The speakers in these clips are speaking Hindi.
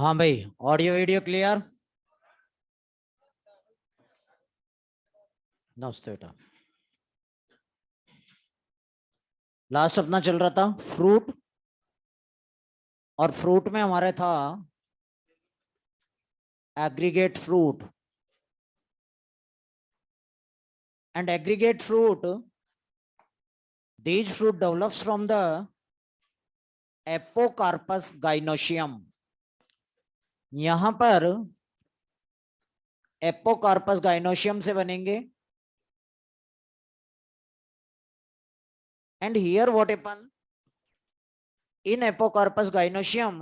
हाँ भाई, ऑडियो वीडियो क्लियर। नमस्ते बेटा। लास्ट अपना चल रहा था फ्रूट, और फ्रूट में हमारे था aggregate fruit. And aggregate fruit, these fruit develops from the apocarpous gynoecium. यहां पर एपोकार्पस गाइनोशियम से बनेंगे। And here what happen in apocarpous gynoecium,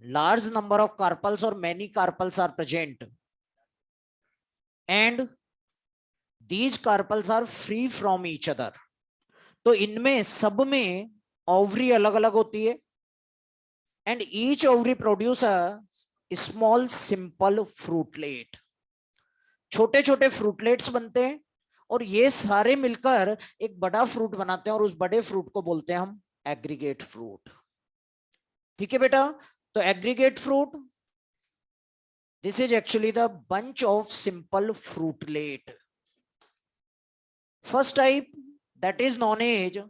large number of carpels or many carpels are present, and these carpels are free from each other। तो इनमें सब में ओवरी अलग अलग होती है। And each ovary produce a small simple fruitlet. छोटे छोटे फ्रूटलेट्स बनते हैं और ये सारे मिलकर एक बड़ा फ्रूट बनाते हैं, और उस बड़े फ्रूट को बोलते हैं हम एग्रीगेट फ्रूट। ठीक है बेटा। तो aggregate fruit, this is actually the bunch of simple fruitlet. First type, that is known as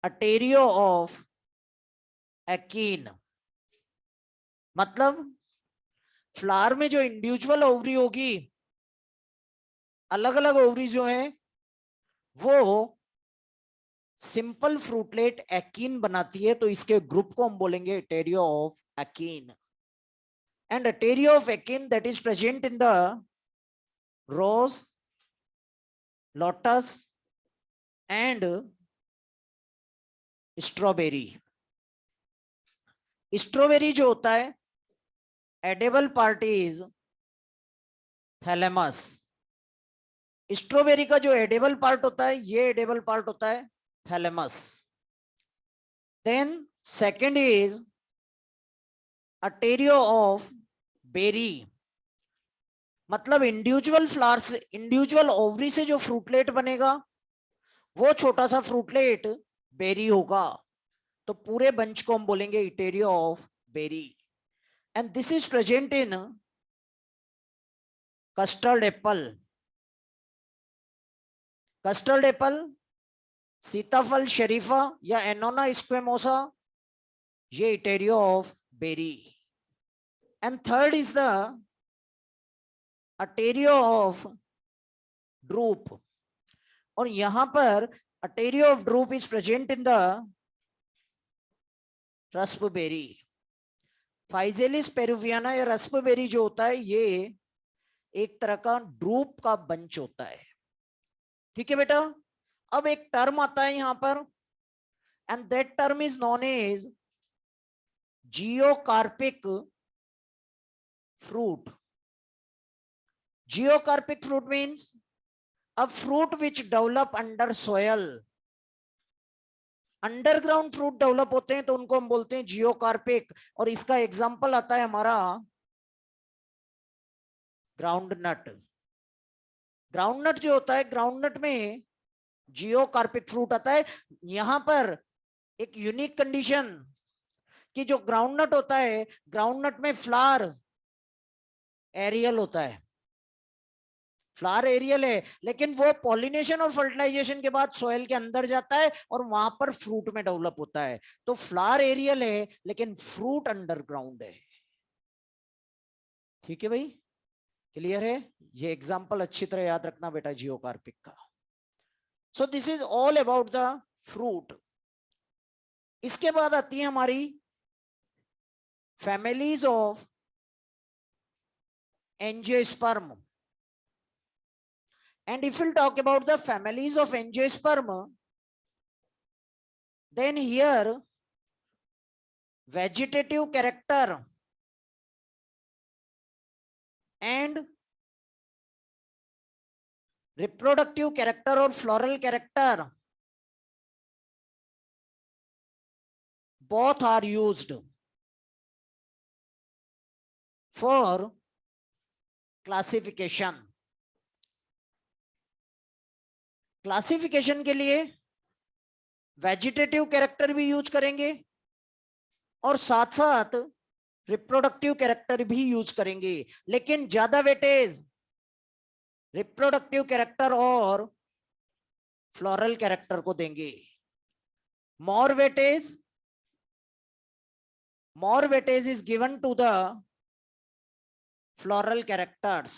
a etaerio of achene. मतलब फ्लावर में जो इंडिविजुअल ओवरी होगी, अलग अलग ओवरी जो है वो सिंपल फ्रूटलेट एकीन बनाती है। तो इसके ग्रुप को हम बोलेंगे etaerio of achene. And etaerio of achene that is present in the rose, lotus and strawberry. Strawberry जो होता है, edible part is thalamus. Strawberry का जो एडेबल पार्ट होता है, ये एडेबल पार्ट होता है thalamus. Then second is a etaerio of berry. मतलब इंडिविजुअल फ्लावर्स, इंडिविजुअल ओवरी से जो फ्रूटलेट बनेगा वो छोटा सा फ्रूटलेट बेरी होगा। तो पूरे बंच को हम बोलेंगे etaerio of berry. And this is present in custard apple. Custard apple, सीताफल शरीफा या एनोना स्क्वेमोसा, ये etaerio of berry. And third is the etaerio of drupe. और यहां पर etaerio of drupe is present in the raspberry. Physalis peruviana या रस्पबेरी जो होता है, ये एक तरह का ड्रूप का बंच होता है। ठीक है बेटा। अब एक टर्म आता है यहां पर, and that term is known as geocarpic fruit. Geocarpic fruit means a fruit which develop under soil। Underground fruit develop होते हैं तो उनको हम बोलते हैं जियोकार्पिक। और इसका एग्जांपल आता है हमारा ग्राउंडनट। ग्राउंडनट जो होता है, ग्राउंडनट में जियोकार्पिक फ्रूट आता है। यहां पर एक यूनिक कंडीशन कि जो ग्राउंडनट होता है, ग्राउंडनट में फ्लावर एरियल होता है। फ्लावर एरियल है, लेकिन वो पॉलिनेशन और फर्टिलाइजेशन के बाद सॉइल के अंदर जाता है और वहां पर फ्रूट में डेवलप होता है। तो फ्लावर एरियल है लेकिन फ्रूट अंडरग्राउंड है। ठीक है भाई, क्लियर है। ये एग्जांपल अच्छी तरह याद रखना बेटा जियोकार्पिक का। सो this is all about the fruit. इसके बाद आती है हमारी families of angiosperm. And if we'll talk about the families of angiosperm, then here vegetative character and reproductive character or floral character both are used for classification। Classification के लिए वेजिटेटिव कैरेक्टर भी यूज करेंगे और साथ साथ रिप्रोडक्टिव कैरेक्टर भी यूज करेंगे, लेकिन ज्यादा वेटेज रिप्रोडक्टिव कैरेक्टर और फ्लोरल कैरेक्टर को देंगे। More weightage is given to the floral characters.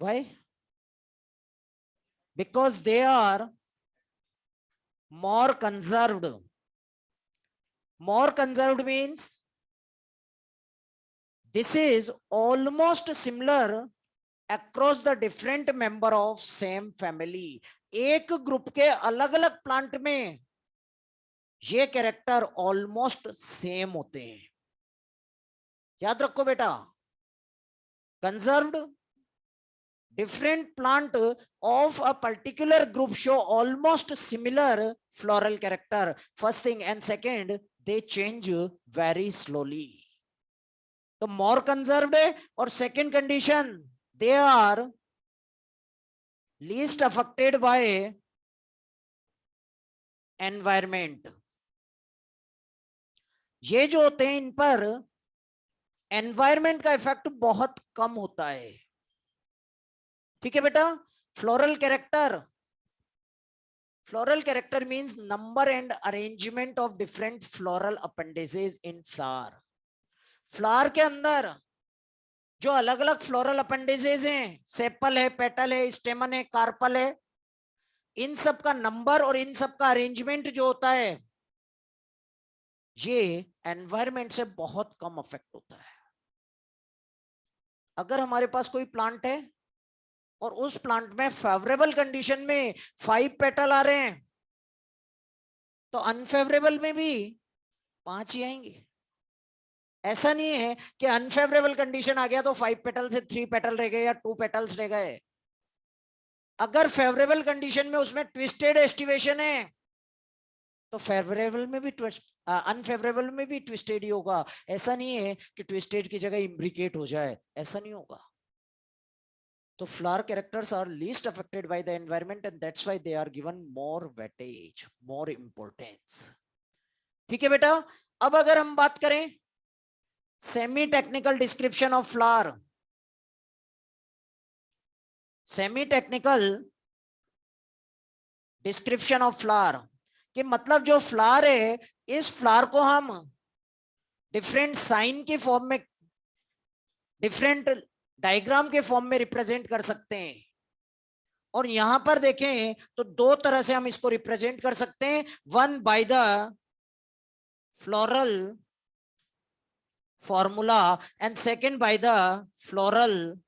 Why? Because they are more conserved. More conserved means this is almost similar across the different member of same family. एक ग्रुप के अलग अलग प्लांट में ये कैरेक्टर ऑलमोस्ट सेम होते हैं। याद रखो बेटा, conserved different plant of a particular group show almost similar floral character. First thing, and second, they change very slowly. So more conserved, or second condition, they are least affected by environment. ये जो होते हैं इन पर एनवायरमेंट का इफेक्ट बहुत कम होता है। ठीक है बेटा। Floral character means number and arrangement of different floral appendages in flower. Flower के अंदर जो अलग अलग फ्लोरल अपेंडेजेस हैं, सेपल है, पेटल है, स्टेमन है, कार्पल है, इन सब का नंबर और इन सब का अरेंजमेंट जो होता है ये एनवायरमेंट से बहुत कम अफेक्ट होता है। अगर हमारे पास कोई प्लांट है और उस प्लांट में फेवरेबल कंडीशन में 5 पेटल आ रहे हैं, तो अनफेवरेबल में भी 5 ही आएंगे। ऐसा नहीं है कि अनफेवरेबल कंडीशन आ गया तो 5 पेटल से 3 पेटल रह गए या 2 पेटल्स रह गए। अगर फेवरेबल कंडीशन में उसमें ट्विस्टेड एस्टिवेशन है तो फेवरेबल में भी अनफेवरेबल में भी ट्विस्टेड ही होगा। ऐसा नहीं है कि ट्विस्टेड की जगह इम्ब्रिकेट हो जाए, ऐसा नहीं होगा। तो flower characters are least affected by the environment and that's why they are given more weightage, more importance. ठीक है बेटा। अब अगर हम बात करें semi technical description of flower, semi technical description of flower कि मतलब जो फ्लावर है, इस फ्लावर को हम डिफरेंट साइन के फॉर्म में, डिफरेंट डायग्राम के फॉर्म में रिप्रेजेंट कर सकते हैं। और यहां पर देखें तो 2 तरह से हम इसको रिप्रेजेंट कर सकते हैं, one by the floral formula and second by the floral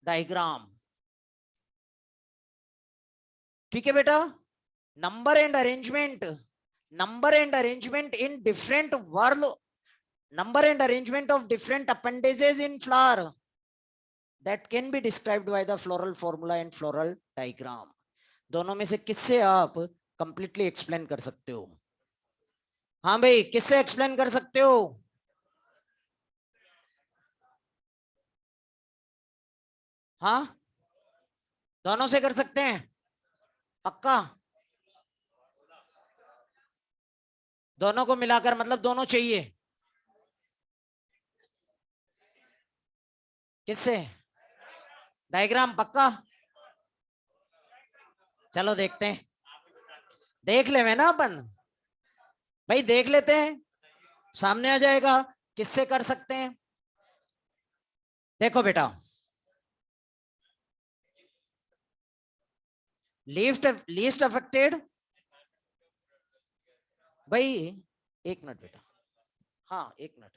diagram. ठीक है बेटा। Number and arrangement in different word, number and arrangement of different appendages in flower that can be described by the floral formula and floral diagram. दोनों में से किससे आप कंप्लीटली एक्सप्लेन कर सकते हो? हाँ भाई, किससे एक्सप्लेन कर सकते हो? हाँ, दोनों से कर सकते हैं पक्का? दोनों को मिलाकर मतलब दोनों चाहिए? किससे? डायग्राम पक्का? चलो देखते हैं, देख ले ना अपन भाई, देख लेते हैं, सामने आ जाएगा किससे कर सकते हैं। देखो बेटा, लीस्ट अफेक्टेड, भाई एक मिनट बेटा, हाँ एक minute.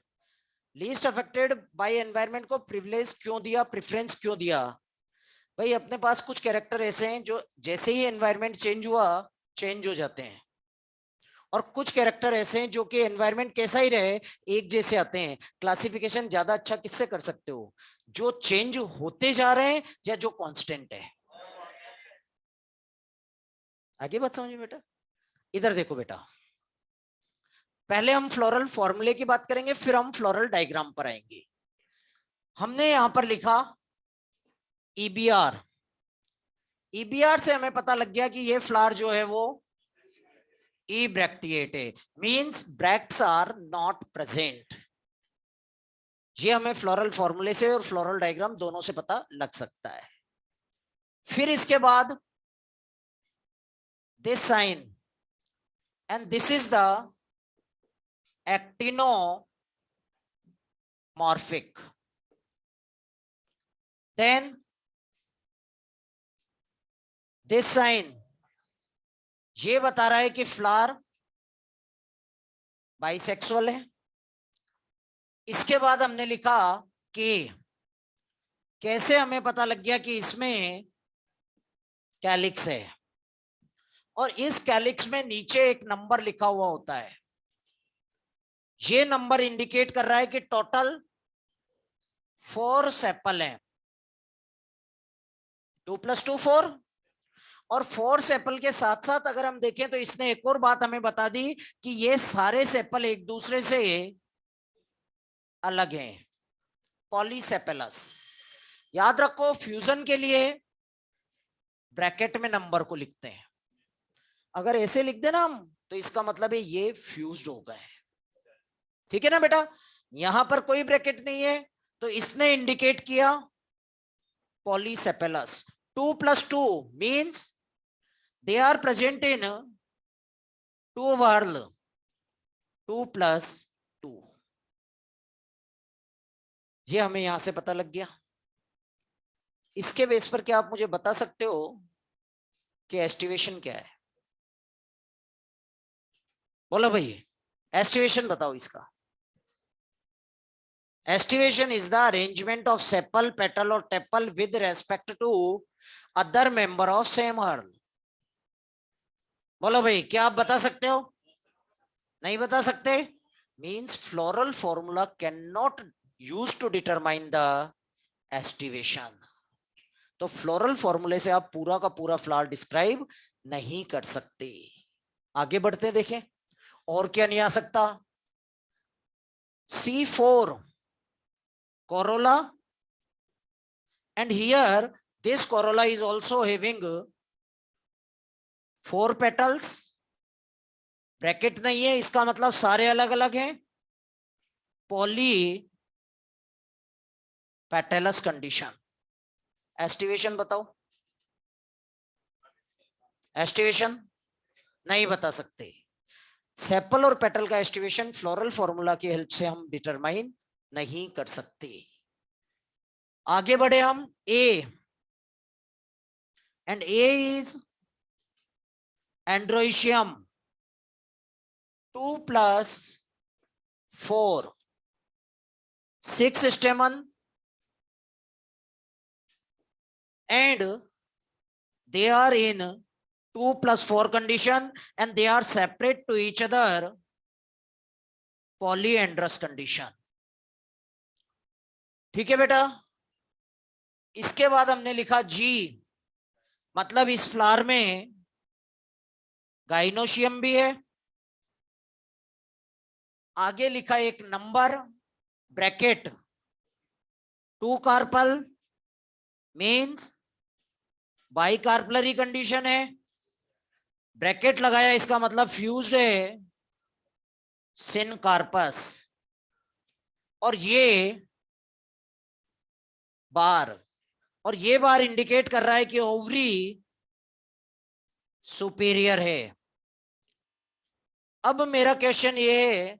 Least affected by environment को प्रिविलेज क्यों दिया, प्रेफरेंस क्यों दिया? भाई अपने पास कुछ कैरेक्टर ऐसे हैं जो जैसे ही एनवायरनमेंट चेंज हुआ चेंज हो जाते हैं, और कुछ कैरेक्टर ऐसे हैं जो कि एनवायरनमेंट कैसा ही रहे एक जैसे आते हैं। क्लासिफिकेशन ज्यादा अच्छा किससे कर सकते हो, जो चेंज होते जा रहे हैं या जो कांस्टेंट है? आगे बात समझिए बेटा। इधर देखो बेटा, पहले हम फ्लोरल फॉर्मूले की बात करेंगे, फिर हम फ्लोरल डायग्राम पर आएंगे। हमने यहां पर लिखा ईबीआर। ईबीआर से हमें पता लग गया कि ये फ्लावर जो है वो ebracteate means bracts are not present. ये हमें फ्लोरल फॉर्मूले से और फ्लोरल डायग्राम दोनों से पता लग सकता है. फिर इसके बाद this sign and this is the actinomorphic. Then this sign ये बता रहा है कि फ्लावर बाइसेक्सुअल है. इसके बाद हमने लिखा कि कैसे हमें पता लग गया कि इसमें कैलिक्स है, और इस कैलिक्स में नीचे एक नंबर लिखा हुआ होता है. ये नंबर इंडिकेट कर रहा है कि टोटल 4 सेपल हैं. 2 + 2 4. और 4 सेपल के साथ साथ अगर हम देखें तो इसने एक और बात हमें बता दी कि ये सारे सेपल एक दूसरे से अलग हैं, पॉलीसेपेलस. याद रखो फ्यूजन के लिए ब्रैकेट में नंबर को लिखते हैं. अगर ऐसे लिख देना हम तो इसका मतलब है ये फ्यूज्ड हो गए. ठीक है ना बेटा. यहां पर कोई ब्रैकेट नहीं है तो इसने इंडिकेट किया पॉलीसेपेलस. 2 + 2 means they are present in 2 whorl. 2 + 2 ये हमें यहां से पता लग गया. इसके बेस पर क्या आप मुझे बता सकते हो कि एस्टिवेशन क्या है? बोलो भाई, एस्टिवेशन बताओ इसका. Aestivation is the arrangement of sepal, petal और tepal with respect to other member of same whorl. बोलो भाई, क्या आप बता सकते हो? नहीं बता सकते. Means floral formula can not use to determine the aestivation. तो फ्लोरल फॉर्मूले से आप पूरा का पूरा फ्लावर डिस्क्राइब नहीं कर सकते. आगे बढ़ते देखें और क्या नहीं आ सकता. C4 corolla, and here this corolla is also having 4 petals. Bracket नहीं है, इसका मतलब सारे अलग अलग हैं. Poly petalous condition. एस्टिवेशन बताओ. एस्टिवेशन नहीं बता सकते. सेपल और पेटल का एस्टिवेशन फ्लोरल फॉर्मूला की हेल्प से हम डिटरमाइन नहीं कर सकते. आगे बढ़े हम. A and A is androecium. 2 + 4 6 stamen and they are in 2 + 4 condition and they are separate to each other polyandrous condition. ठीक है बेटा. इसके बाद हमने लिखा जी, मतलब इस फ्लावर में गाइनोशियम भी है. आगे लिखा एक number bracket 2 carpel means bicarpellary condition है. ब्रैकेट लगाया, इसका मतलब फ्यूज्ड है सिन कार्पस. और ये बार, और ये बार इंडिकेट कर रहा है कि ओवरी सुपीरियर है. अब मेरा क्वेश्चन ये है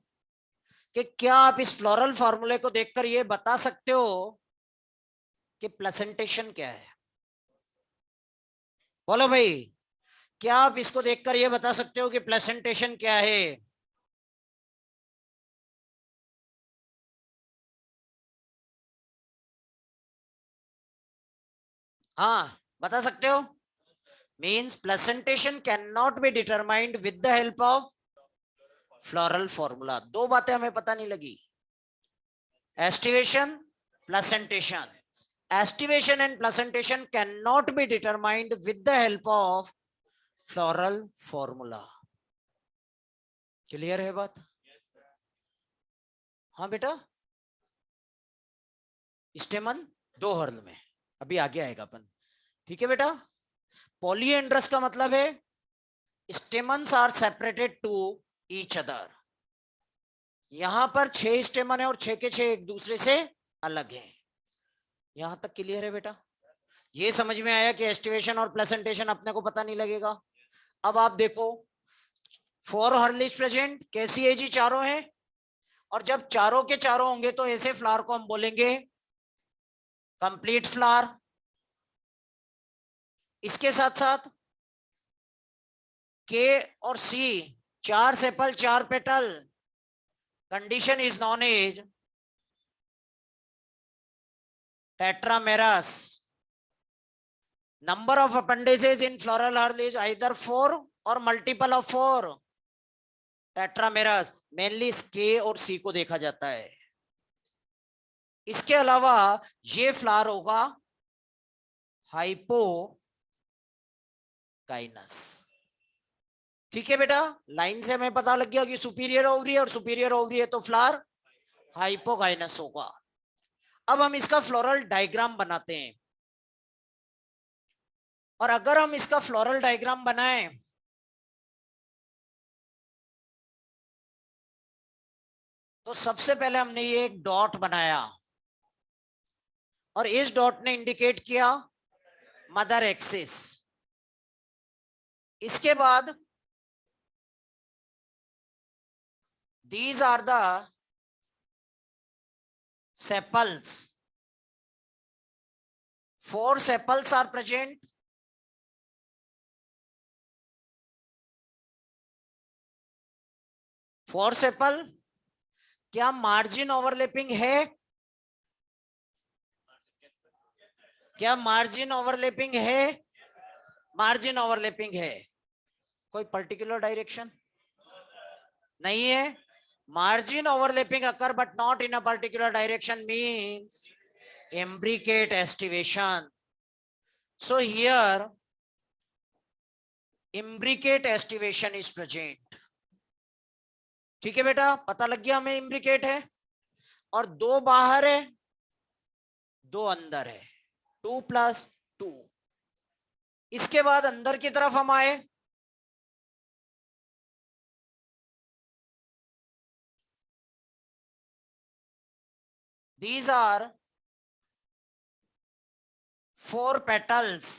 कि क्या आप इस फ्लोरल फॉर्मूले को देखकर ये बता सकते हो कि प्लेसेंटेशन क्या है? बोलो भाई, क्या आप इसको देखकर ये बता सकते हो कि प्लेसेंटेशन क्या है? हाँ, बता सकते हो. Means placentation can not be determined with the help of floral formula. 2 बातें हमें पता नहीं लगी. Aestivation, placentation. Estivation and placentation cannot be determined with the help of floral formula. Clear है बात? हाँ बेटा. स्टेमन 2 हर्ल में, अभी आगे आएगा अपन. ठीक है बेटा. पॉलीएंड्रस का मतलब है stamens are separated to each other. यहां पर 6 स्टेमन है और 6 के 6 एक दूसरे से अलग है। यहां तक क्लियर है बेटा? ये समझ में आया कि एस्टिवेशन और प्लेसेंटेशन अपने को पता नहीं लगेगा। अब आप देखो, 4 हर्लिस प्रेजेंट, कैसी है जी? चारों हैं। और जब चारों के चारों होंगे तो ऐसे फ्लावर को हम बोलेंगे कंप्लीट फ्लावर। इसके साथ साथ के और सी, 4 sepal 4 petal, condition is known as tetramerous. Number of appendices in floral whorl is either 4 or multiple of 4। Tetramerous mainly के और सी को देखा जाता है। इसके अलावा ये फ्लावर होगा हाइपोकाइनस। ठीक है बेटा, लाइन से हमें पता लग गया कि सुपीरियर ओवरी है, और सुपीरियर ओवरी है तो फ्लावर हाइपोकाइनस होगा। अब हम इसका फ्लोरल डायग्राम बनाते हैं, और अगर हम इसका फ्लोरल डायग्राम बनाएं तो सबसे पहले हमने ये एक डॉट बनाया, और इस डॉट ने इंडिकेट किया मदर एक्सिस। इसके बाद these are the sepals. 4 sepals are present. Four sepal. क्या मार्जिन ओवरलैपिंग है? क्या मार्जिन ओवरलैपिंग है? मार्जिन ओवरलैपिंग है। कोई पर्टिकुलर डायरेक्शन नहीं है। Margin overlapping occur but not in a particular direction means imbricate estivation. So here imbricate estivation is present. ठीक है बेटा, पता लग गया हमें imbricate है, और 2 बाहर है 2 अंदर है, 2 + 2। इसके बाद अंदर की तरफ हम आए, these are 4 petals,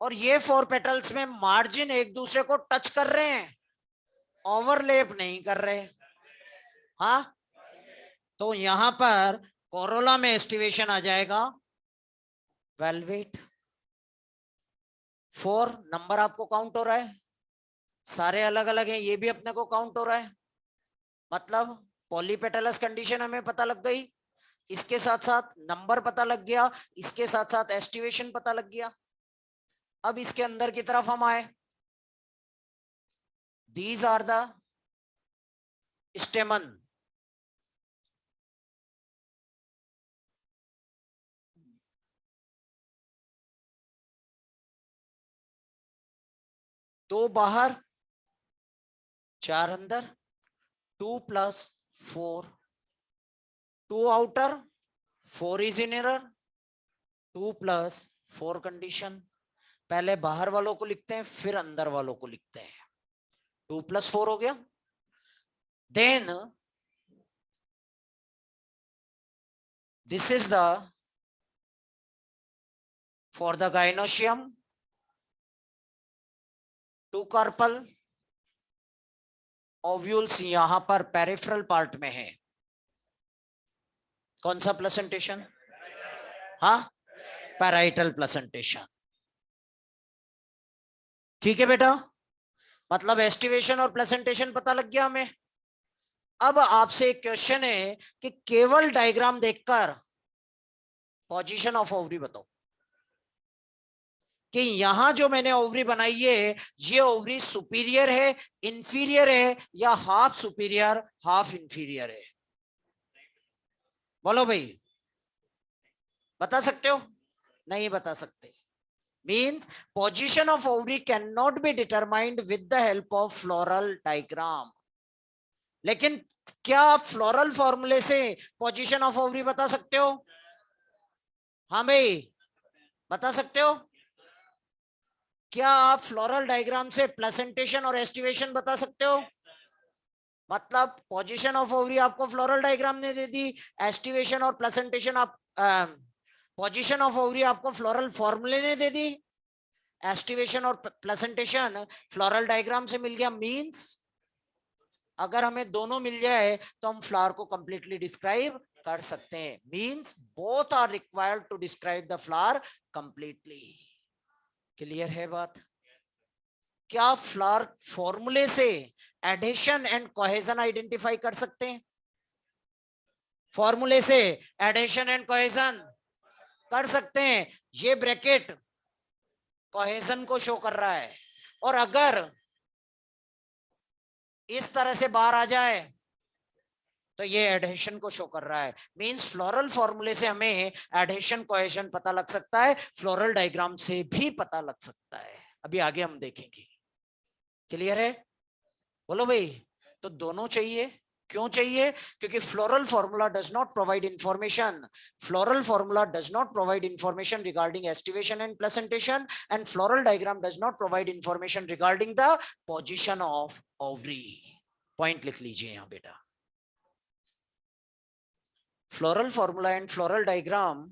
और ये 4 पेटल्स में मार्जिन एक दूसरे को टच कर रहे हैं, ओवरलैप नहीं कर रहे। हाँ, तो यहां पर कोरोला में एस्टिवेशन आ जाएगा वेलवेट। 4 नंबर आपको काउंट हो रहा है, सारे अलग अलग हैं, ये भी अपने को काउंट हो रहा है, मतलब पॉलीपेटलस कंडीशन हमें पता लग गई, इसके साथ साथ नंबर पता लग गया, इसके साथ साथ एस्टिवेशन पता लग गया। अब इसके अंदर की तरफ हम आए, these are the stamen। दो बाहर 4 अंदर, 2 + 4, 2 outer 4 is in error, 2 + 4 condition. पहले बाहर वालों को लिखते हैं फिर अंदर वालों को लिखते हैं। 2 + 4 हो गया। Then this is the for the gynoecium, 2 carpel ovules यहां पर पेरिफेरल पार्ट में है। कौन सा प्लेसेंटेशन? हाँ, पैराइटल प्लेसेंटेशन। ठीक है बेटा, मतलब एस्टिवेशन और प्लेसेंटेशन पता लग गया हमें। अब आपसे एक क्वेश्चन है कि केवल डायग्राम देखकर पोजीशन ऑफ ओवरी बताओ, कि यहां जो मैंने ओवरी बनाई है ये ओवरी सुपीरियर है, इंफीरियर है, या हाफ सुपीरियर हाफ इंफीरियर है? बोलो भाई, बता सकते हो? नहीं बता सकते। Means position of ovary can not be determined with the help of floral diagram. लेकिन क्या आप फ्लोरल फॉर्मूले से पोजीशन ऑफ ओवरी बता सकते हो? हाँ भाई, बता सकते हो? क्या आप फ्लोरल डायग्राम से प्लेसेंटेशन और एस्टिवेशन बता सकते हो? मतलब पोजीशन ऑफ ओवरी आपको फ्लोरल डायग्राम ने दे दी, एस्टिवेशन और प्लेसेंटेशन आप पोजीशन ऑफ ओवरी आपको फ्लोरल फॉर्मूले ने दे दी, एस्टिवेशन और प्लेसेंटेशन फ्लोरल डायग्राम से मिल गया। मींस अगर हमें दोनों मिल जाए तो हम फ्लावर को कंप्लीटली डिस्क्राइब कर सकते हैं। Means both are required to describe the flower completely. Clear है बात? क्या फ्लावर फॉर्मूले से एडेशन एंड कोहेजन आइडेंटिफाई कर सकते हैं? फॉर्मूले से एडेशन एंड कोहेजन कर सकते हैं। ये ब्रैकेट कोहेजन को शो कर रहा है, और अगर इस तरह से बाहर आ जाए तो ये एडेशन को शो कर रहा है। मींस फ्लोरल फॉर्मूले से हमें एडेशन कोहेजन पता लग सकता है, फ्लोरल डायग्राम से भी पता लग सकता है। अभी आगे हम देखेंगे। क्लियर है? बोलो भाई। तो दोनों चाहिए। क्यों चाहिए? क्योंकि floral formula does not provide information, floral formula does not provide information regarding aestivation and placentation, and floral diagram does not provide information regarding the position of ovary. Point लिख लीजिए यहां बेटा। Floral formula and floral diagram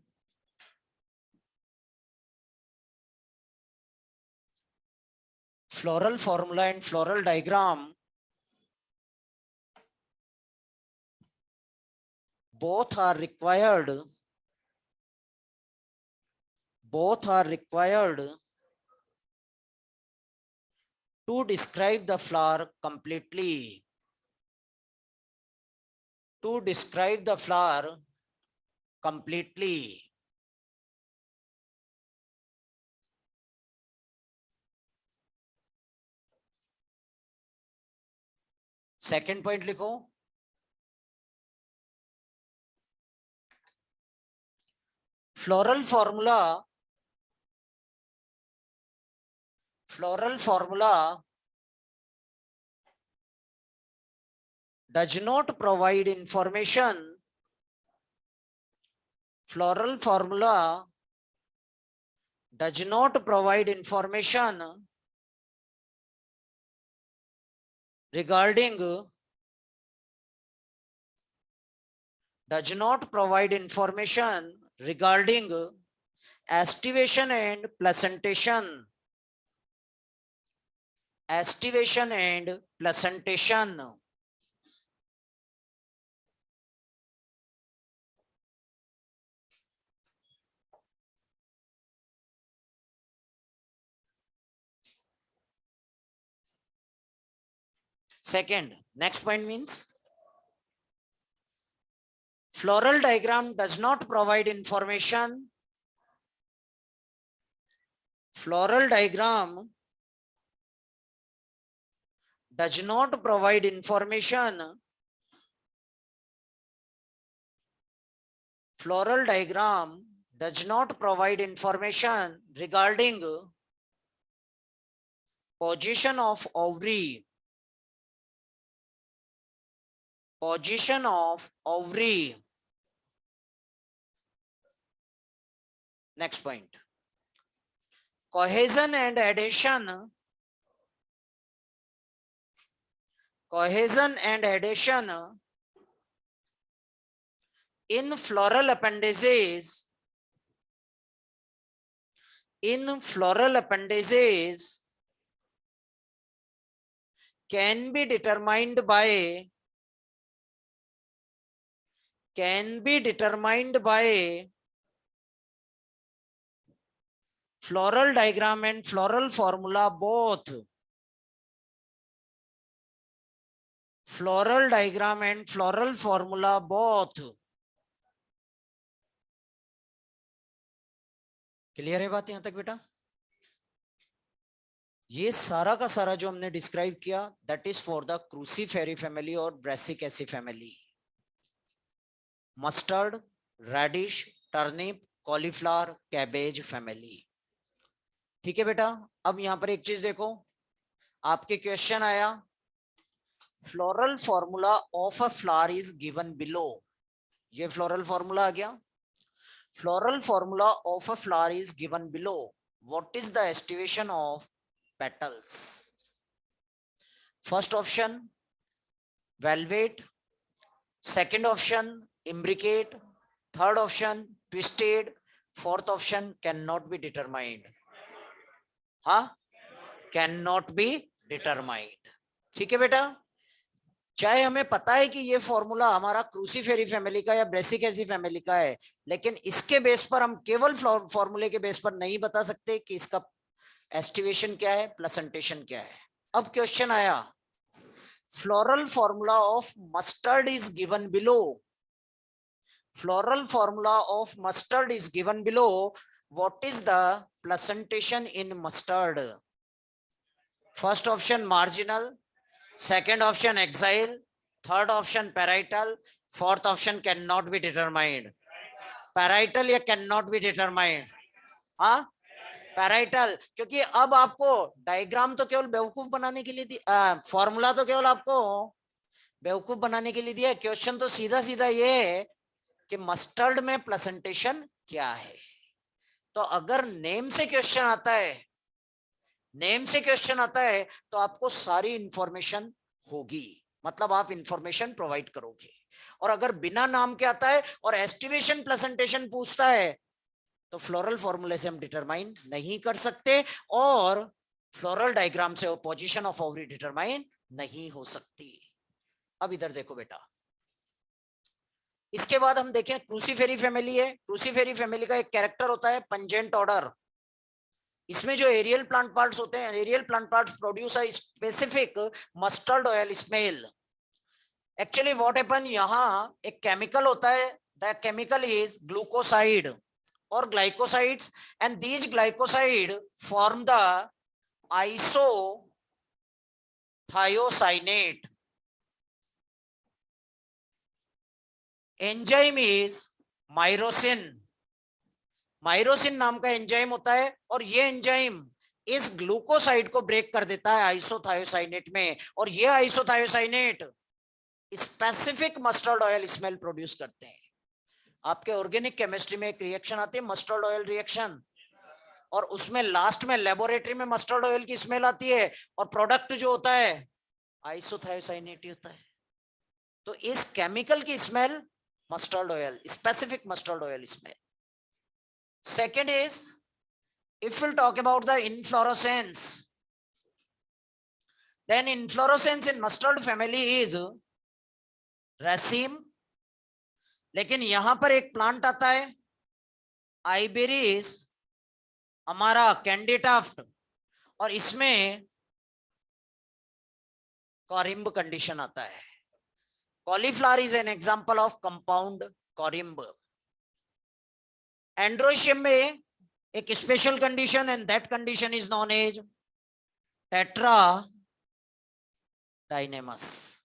floral formula and floral diagram both are required to describe the flower completely, to describe the flower completely. Second point लिखो, floral formula does not provide information, floral formula does not provide information regarding, does not provide information regarding estivation and placentation, estivation and placentation. Second, next point means floral diagram does not provide information, floral diagram does not provide information, floral diagram does not provide information regarding position of ovary, position of ovary. Next point, cohesion and adhesion, cohesion and adhesion in floral appendages, in floral appendages can be determined by, can be determined by floral diagram and floral formula both, floral diagram and floral formula both. Clear है बात यहां तक बेटा? ये सारा का सारा जो हमने डिस्क्राइब किया that is for the cruciferae family और brassicaceae family, mustard, radish, turnip, cauliflower, cabbage family. ठीक है बेटा? अब यहां पर एक चीज देखो, आपके क्वेश्चन आया floral formula of a flower is given below, ये फ्लोरल फॉर्मूला आ गया, floral formula of a flower is given below. What is the estivation of petals? First option velvet, second option imbricate, third option twisted, fourth option cannot be determined. हाँ, cannot be determined. ठीक है बेटा, चाहे हमें पता है कि ये फॉर्मूला हमारा क्रूसीफेरी फैमिली का या ब्रेसिकेसी फैमिली का है, लेकिन इसके बेस पर हम केवल फॉर्मूले के बेस पर नहीं बता सकते कि इसका एस्टिवेशन क्या है, प्लेसेंटेशन क्या है. अब क्वेश्चन आया, floral formula of mustard is given below. Floral formula of mustard is given below. What is the placentation in mustard? First option marginal, second option axial, third option parietal, fourth option cannot be determined. Parietal या cannot be determined? हाँ, पैराइटल, क्योंकि अब आपको डायग्राम तो केवल बेवकूफ बनाने के लिए दिया, फॉर्मूला तो केवल आपको बेवकूफ बनाने के लिए दिया. क्वेश्चन तो सीधा सीधा ये है कि मस्टर्ड में प्लेसेंटेशन क्या है. तो अगर नेम से क्वेश्चन आता है, नेम से क्वेश्चन आता है तो आपको सारी इंफॉर्मेशन होगी, मतलब आप इंफॉर्मेशन प्रोवाइड करोगे. और अगर बिना नाम के आता है और एस्टिमेशन प्लेसेंटेशन पूछता है तो फ्लोरल फॉर्मूले से हम डिटरमाइन नहीं कर सकते और फ्लोरल डायग्राम से पोजीशन ऑफ ओवरी डिटरमाइन नहीं हो सकती. अब इधर देखो बेटा, इसके बाद हम देखें क्रूसीफेरी फैमिली है. क्रूसीफेरी फैमिली का एक कैरेक्टर होता है पंजेंट ऑर्डर. इसमें जो एरियल प्लांट पार्ट्स होते हैं, aerial plant parts produce a specific mustard oil smell. Actually what happen, यहाँ एक केमिकल होता है, the chemical is glucoside or glycosides, and these glycoside form the isothiocyanate. Enzyme is myrosin. Myrosin नाम का एंजाइम होता है और ये एंजाइम इस ग्लूकोसाइड को ब्रेक कर देता है आइसोथायोसाइनेट में, और ये isothiocyanate specific mustard oil smell produce करते हैं. आपके ऑर्गेनिक केमिस्ट्री में एक रिएक्शन आती है मस्टर्ड ऑयल रिएक्शन, और उसमें लास्ट में लेबोरेटरी में मस्टर्ड ऑयल की स्मेल आती है और प्रोडक्ट जो होता है आइसोथायोसाइनेट होता है. तो इस केमिकल की smell mustard oil, specific mustard oil smell. Second is, if we'll talk about the inflorescence, then inflorescence in mustard family is raceme. लेकिन यहां पर एक प्लांट आता है आइबेरिस हमारा कैंडिटाफ्ट, और इसमें कॉरिम्ब कंडीशन आता है. Cauliflower is an example of compound corymb. Androecium में एक special condition, and that condition is known as tetradynamous.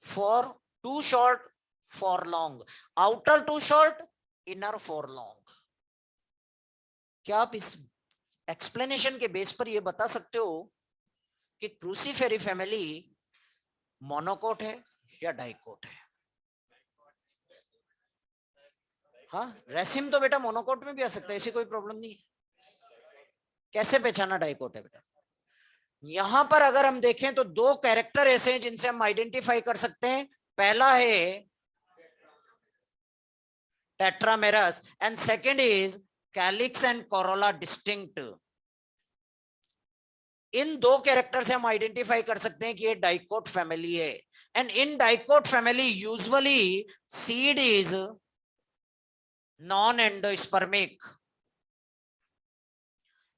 Four two short, four long. Outer two short, inner four long. क्या आप इस एक्सप्लेनेशन के बेस पर यह बता सकते हो कि क्रूसीफेरी फैमिली मोनोकोट है या डाइकोट है? हाँ, रेसिम तो बेटा मोनोकोट में भी आ सकता है, ऐसी कोई प्रॉब्लम नहीं है. कैसे पहचाना डाइकोट है बेटा? यहां पर अगर हम देखें तो दो कैरेक्टर ऐसे हैं जिनसे हम आइडेंटिफाई कर सकते हैं. पहला है tetramerous and second is calyx and corolla distinct. इन दो कैरेक्टर से हम आइडेंटिफाई कर सकते हैं कि ये डाइकोट फैमिली है. And in dicot family usually seed is non endospermic.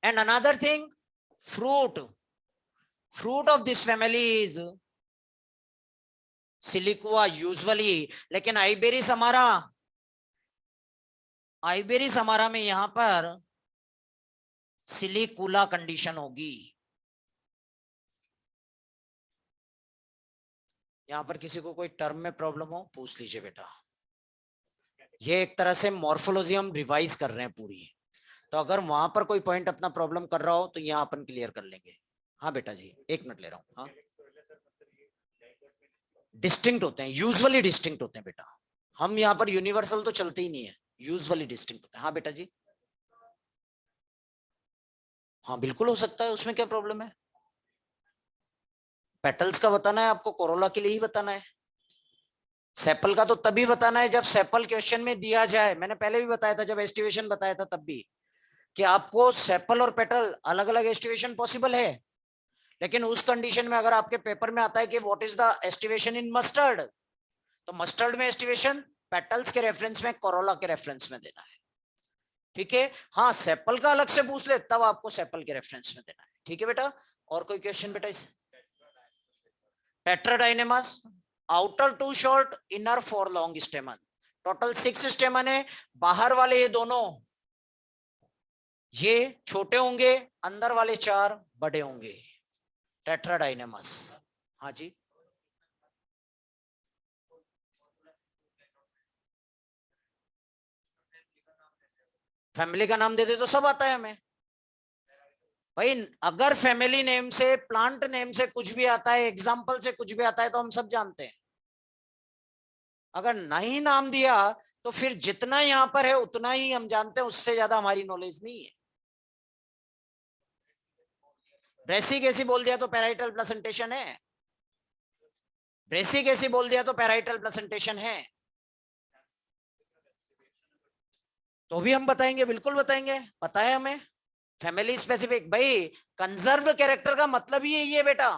And another thing, fruit of this family is siliqua usually. लेकिन आइबेरिस हमारा में यहां पर सिलिकुला कंडीशन होगी. यहां पर किसी को कोई टर्म में प्रॉब्लम हो पूछ लीजिए बेटा. ये एक तरह से मॉर्फोलॉजी हम रिवाइज कर रहे हैं पूरी, तो अगर वहां पर कोई पॉइंट अपना प्रॉब्लम कर रहा हो तो यहाँ अपन क्लियर कर लेंगे. हाँ बेटा जी, एक मिनट ले रहा हूँ. हाँ, डिस्टिंक्ट होते हैं, यूजुअली डिस्टिंक्ट होते हैं बेटा. हम यहाँ पर यूनिवर्सल तो चलते ही नहीं है, यूजुअली डिस्टिंक्ट होते हैं. हाँ बेटा जी. हाँ बिल्कुल हो सकता है, उसमें क्या प्रॉब्लम है? पेटल्स का बताना है आपको, कोरोला के लिए ही बताना है। सेपल का तो तभी बताना है जब सेपल क्वेश्चन में दिया जाए। मैंने पहले भी बताया था जब एस्टिवेशन बताया था तब भी, कि आपको सेपल और पेटल अलग अलग एस्टिवेशन पॉसिबल है, लेकिन उस कंडीशन में अगर आपके पेपर में आता है कि what is the aestivation in mustard, तो मस्टर्ड में एस्टिवेशन पेटल्स के रेफरेंस में, कोरोला के रेफरेंस में देना है। ठीक है, हाँ सेपल का अलग से पूछ ले तब आपको सेपल के रेफरेंस में देना है। ठीक है बेटा, और कोई क्वेश्चन बेटा इस? Tetradynamous, outer 2 short, inner 4 long stamen, total 6 stamen है। बाहर वाले ये दोनों ये छोटे होंगे, अंदर वाले 4 बड़े होंगे, टेट्राडाइनेमस। हाँ जी, फैमिली का नाम दे दे तो सब आता है हमें भाई। अगर फैमिली नेम से, प्लांट नेम से कुछ भी आता है, एग्जाम्पल से कुछ भी आता है, तो हम सब जानते हैं। अगर नहीं नाम दिया तो फिर जितना यहां पर है उतना ही हम जानते हैं, उससे ज्यादा हमारी नॉलेज नहीं है। ब्रेसिक ऐसी बोल दिया तो पैराइटल प्लेसेंटेशन है, ब्रेसिक ऐसी बोल दिया तो पैराइटल प्लेसेंटेशन है, तो भी हम बताएंगे, बिल्कुल बताएंगे, पता है हमें। फैमिली स्पेसिफिक भाई, कंजर्व्ड कैरेक्टर का मतलब ही यही है बेटा।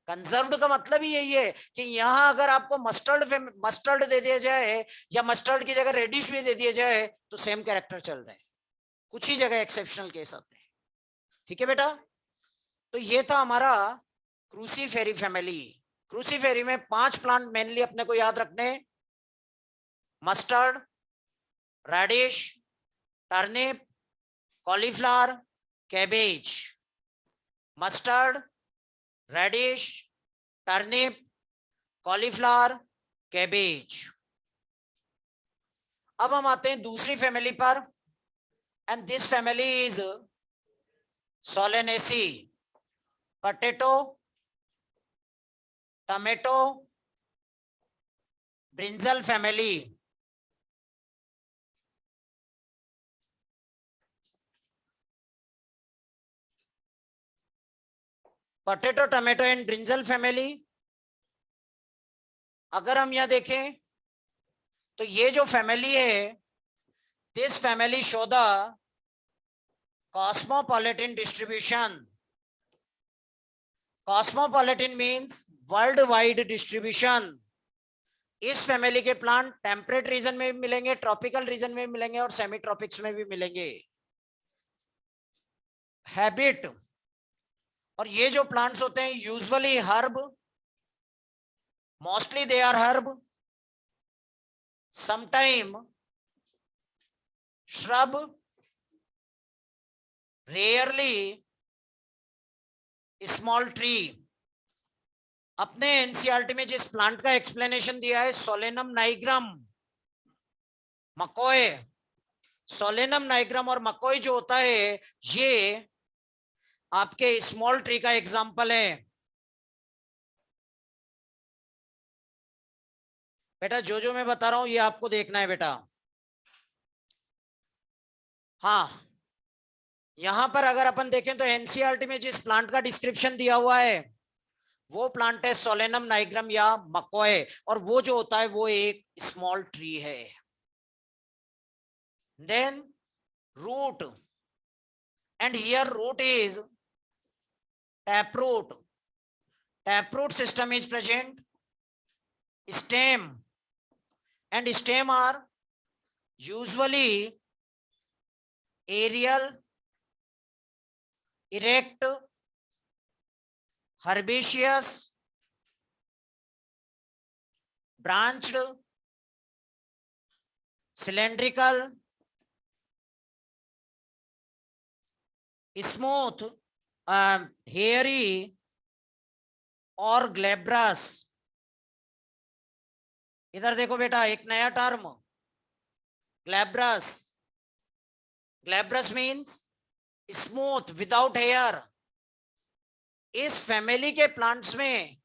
कंजर्व्ड का मतलब ही यही है कि यहां अगर आपको मस्टर्ड मस्टर्ड दे दिया जाए या मस्टर्ड की जगह रेडिश भी दे दिया जाए तो सेम कैरेक्टर चल रहे हैं, कुछ ही जगह एक्सेप्शनल केस आते हैं। ठीक है बेटा, तो ये था हमारा क्रूसीफेरी फैमिली। क्रूसीफेरी में 5 प्लांट मेनली अपने को याद रखने: mustard, radish, turnip, cauliflower, cabbage. Mustard, radish, turnip, cauliflower, cabbage. अब हम आते हैं दूसरी फैमिली पर, and this family is solanaceae. Potato, tomato, brinjal family. Potato, tomato and brinjal family. अगर हम यहां देखें तो ये जो फैमिली है, this family show the cosmopolitan distribution. Cosmopolitan means world wide distribution. इस फैमिली के प्लांट टेम्परेट रीजन में भी मिलेंगे, ट्रॉपिकल रीजन में भी मिलेंगे और सेमी ट्रॉपिक्स में भी मिलेंगे। हैबिट, और ये जो प्लांट्स होते हैं usually herb, mostly they are herb, sometime shrub, rarely small tree। अपने एनसीईआरटी में जिस प्लांट का एक्सप्लेनेशन दिया है, सोलेनम नाइग्रम, मकोय। सोलेनम नाइग्रम और मकोय जो होता है ये आपके स्मॉल ट्री का एग्जांपल है। बेटा जो मैं बता रहा हूं ये आपको देखना है बेटा। हाँ, यहां पर अगर अपन देखें तो एनसीईआरटी में जिस प्लांट का डिस्क्रिप्शन दिया हुआ है वो प्लांट है सोलेनम नाइग्रम या मकोय, और वो जो होता है वो एक स्मॉल ट्री है। Then root, and here root is taproot. Taproot system is present. Stem, and stem are usually aerial, erect, herbaceous, branched, cylindrical, smooth, hairy और ग्लैब्रस। इधर देखो बेटा, एक नया term glabrous. Glabrous means smooth without hair. इस फैमिली के प्लांट्स में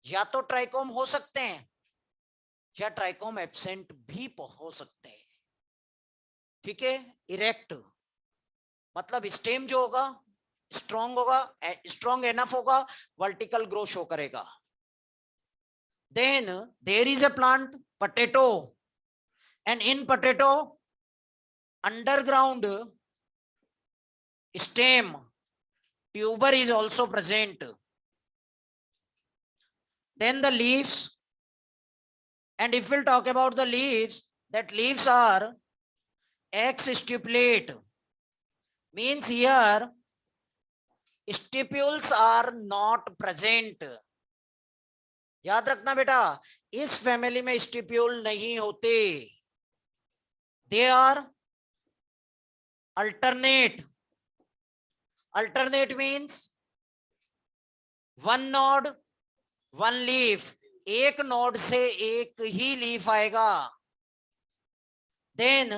या तो ट्राइकोम हो सकते हैं या ट्राइकोम एब्सेंट भी हो सकते हैं। ठीक है, इरेक्ट, मतलब स्टेम जो होगा स्ट्रॉन्ग होगा, स्ट्रॉन्ग एनफ होगा, वर्टिकल ग्रो शो करेगा. Then there is a plant potato, and in potato underground stem tuber is also present. Then the leaves, and if we'll talk about the leaves, that leaves are ex-stipulate, means here stipules are not present. याद रखना बेटा, इस फैमिली में स्टिप्यूल नहीं होते, they are alternate. Alternate means one node one leaf, एक नोड से एक ही लीफ आएगा. Then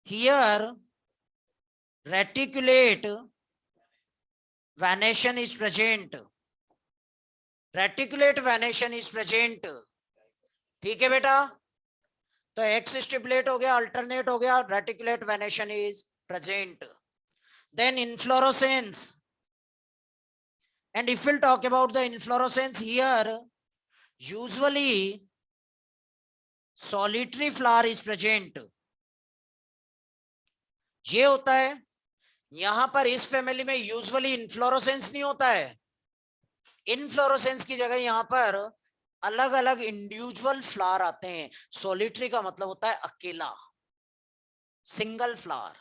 here reticulate venation is present. Reticulate venation is present. ठीक है बेटा, तो एक्स स्टिपुलेट हो गया, अल्टरनेट हो गया, reticulate venation is present. Then inflorescence, and if we'll talk about the inflorescence here, usually solitary flower is present. ये होता है, यहां पर इस फैमिली में यूजुअली इनफ्लोरोसेंस नहीं होता है. इनफ्लोरोसेंस की जगह यहां पर अलग अलग इंडिविजुअल फ्लावर आते हैं. सोलिटरी का मतलब होता है अकेला, सिंगल फ्लावर.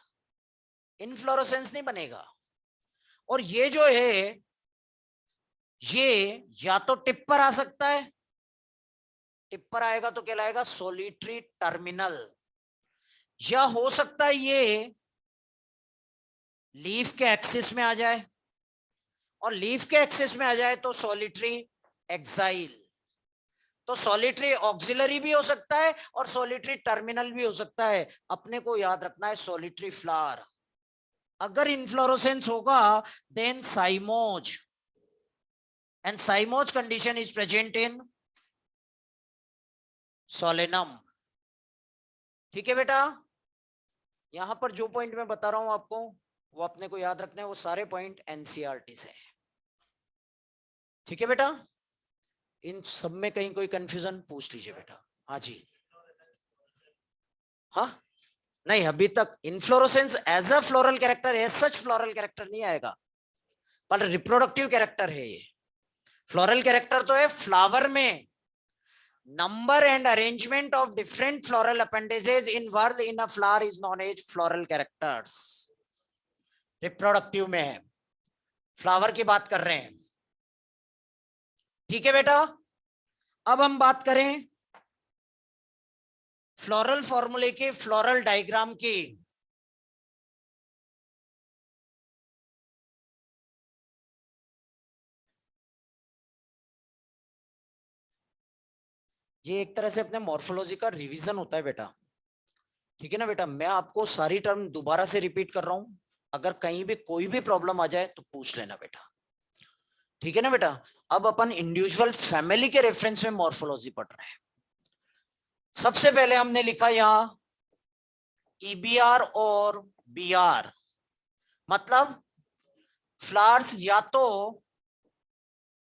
इनफ्लोरोसेंस नहीं बनेगा. और ये जो है ये या तो टिप पर आ सकता है, टिप पर आएगा तो कहलाएगा सोलिटरी टर्मिनल, या हो सकता है ये लीफ के एक्सिस में आ जाए, और लीफ के एक्सिस में आ जाए तो सोलिटरी एक्साइल. तो सोलिटरी ऑक्सिलरी भी हो सकता है और सोलिटरी टर्मिनल भी हो सकता है. अपने को याद रखना है सोलिटरी फ्लावर. अगर इनफ्लोरोसेंस होगा then cymose, and Simo's condition is present in solenum. ठीक है बेटा, यहां पर जो पॉइंट मैं बता रहा हूं आपको वो अपने को याद रखने हैं, वो सारे पॉइंट एनसीईआरटी से. ठीक है बेटा, इन सब में कहीं कोई कंफ्यूजन पूछ लीजिए बेटा. हाँ जी, हाँ नहीं, अभी तक inflorescence as a floral character, as such floral character नहीं आएगा, पर रिप्रोडक्टिव कैरेक्टर है ये. फ्लोरल कैरेक्टर तो है फ्लावर में number and arrangement of different floral appendages in whorl in a flower is known as floral characters. Reproductive में है, फ्लावर की बात कर रहे हैं. ठीक है बेटा, अब हम बात करें फ्लोरल फॉर्मूले के, फ्लोरल डायग्राम की. ये एक तरह से अपने मॉर्फोलॉजी का रिवीजन होता है बेटा. ठीक है ना बेटा, मैं आपको सारी टर्म दोबारा से रिपीट कर रहा हूं, अगर कहीं भी कोई भी प्रॉब्लम आ जाए तो पूछ लेना बेटा. ठीक है ना बेटा, अब अपन इंडिविजुअल फैमिली के रेफरेंस में मॉर्फोलॉजी पढ़ रहे हैं. सबसे पहले हमने लिखा यहां ईबीआर और बीआर, मतलब फ्लावर्स या तो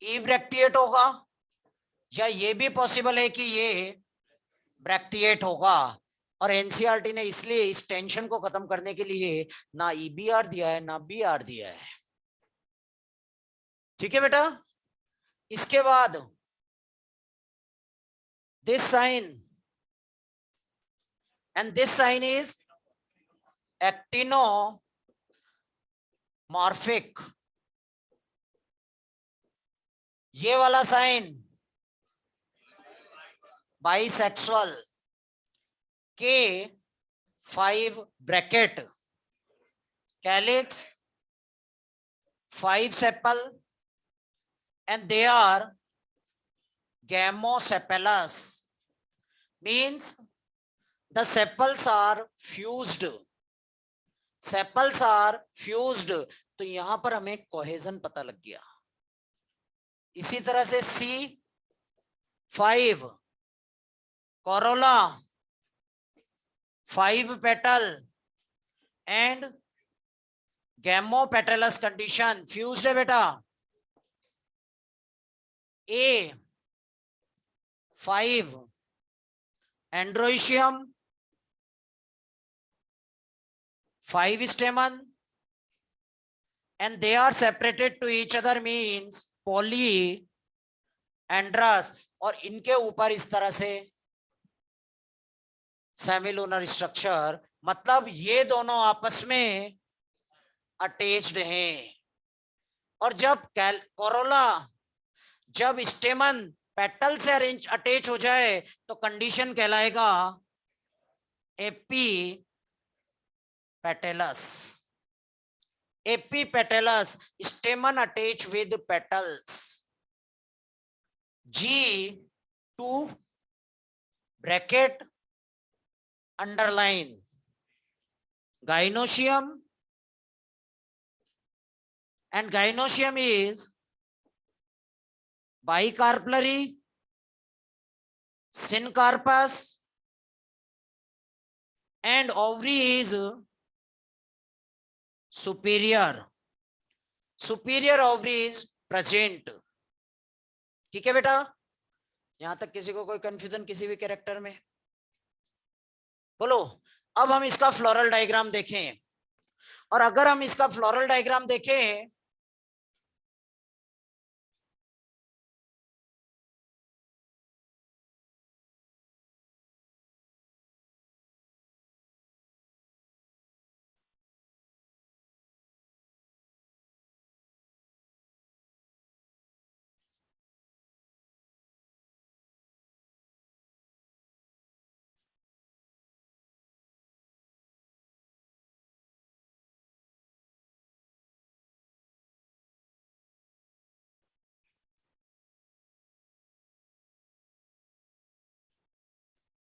ई ब्रैक्टिएट होगा, या ये भी पॉसिबल है कि ये ब्रैक्टिएट होगा. और एनसीईआरटी ने इसलिए इस टेंशन को खत्म करने के लिए ना ईबीआर दिया है ना बीआर दिया है. ठीक है बेटा, इसके बाद this sign, and this sign is actinomorphic. ये वाला साइन बाइसेक्सुअल, के 5 bracket, calyx 5 sepal, and they are gamosepalous, means the sepals are fused. Sepals are fused. तो यहां पर हमें कोहेजन पता लग गया. इसी तरह से C5 corolla, 5 petal and gamopetalous condition fused है बेटा, ए 5 एंड्रोइशियम 5 स्टेमन and they are separated to each other means polyandrous, और इनके ऊपर इस तरह से सेमिलुनर स्ट्रक्चर, मतलब ये दोनों आपस में अटैच्ड हैं। और जब कोरोला, जब स्टेमन पेटल से अरेंज अटैच हो जाए तो कंडीशन कहलाएगा epipetalous. Epipetalous stamen attached with petals, G2 bracket underline gynoecium, and gynoecium is bicarpellary, syncarpous, and ovary is superior ovary is present। ठीक है बेटा, यहां तक किसी को कोई कंफ्यूजन किसी भी कैरेक्टर में? बोलो। अब हम इसका फ्लोरल डायग्राम देखें, और अगर हम इसका फ्लोरल डायग्राम देखें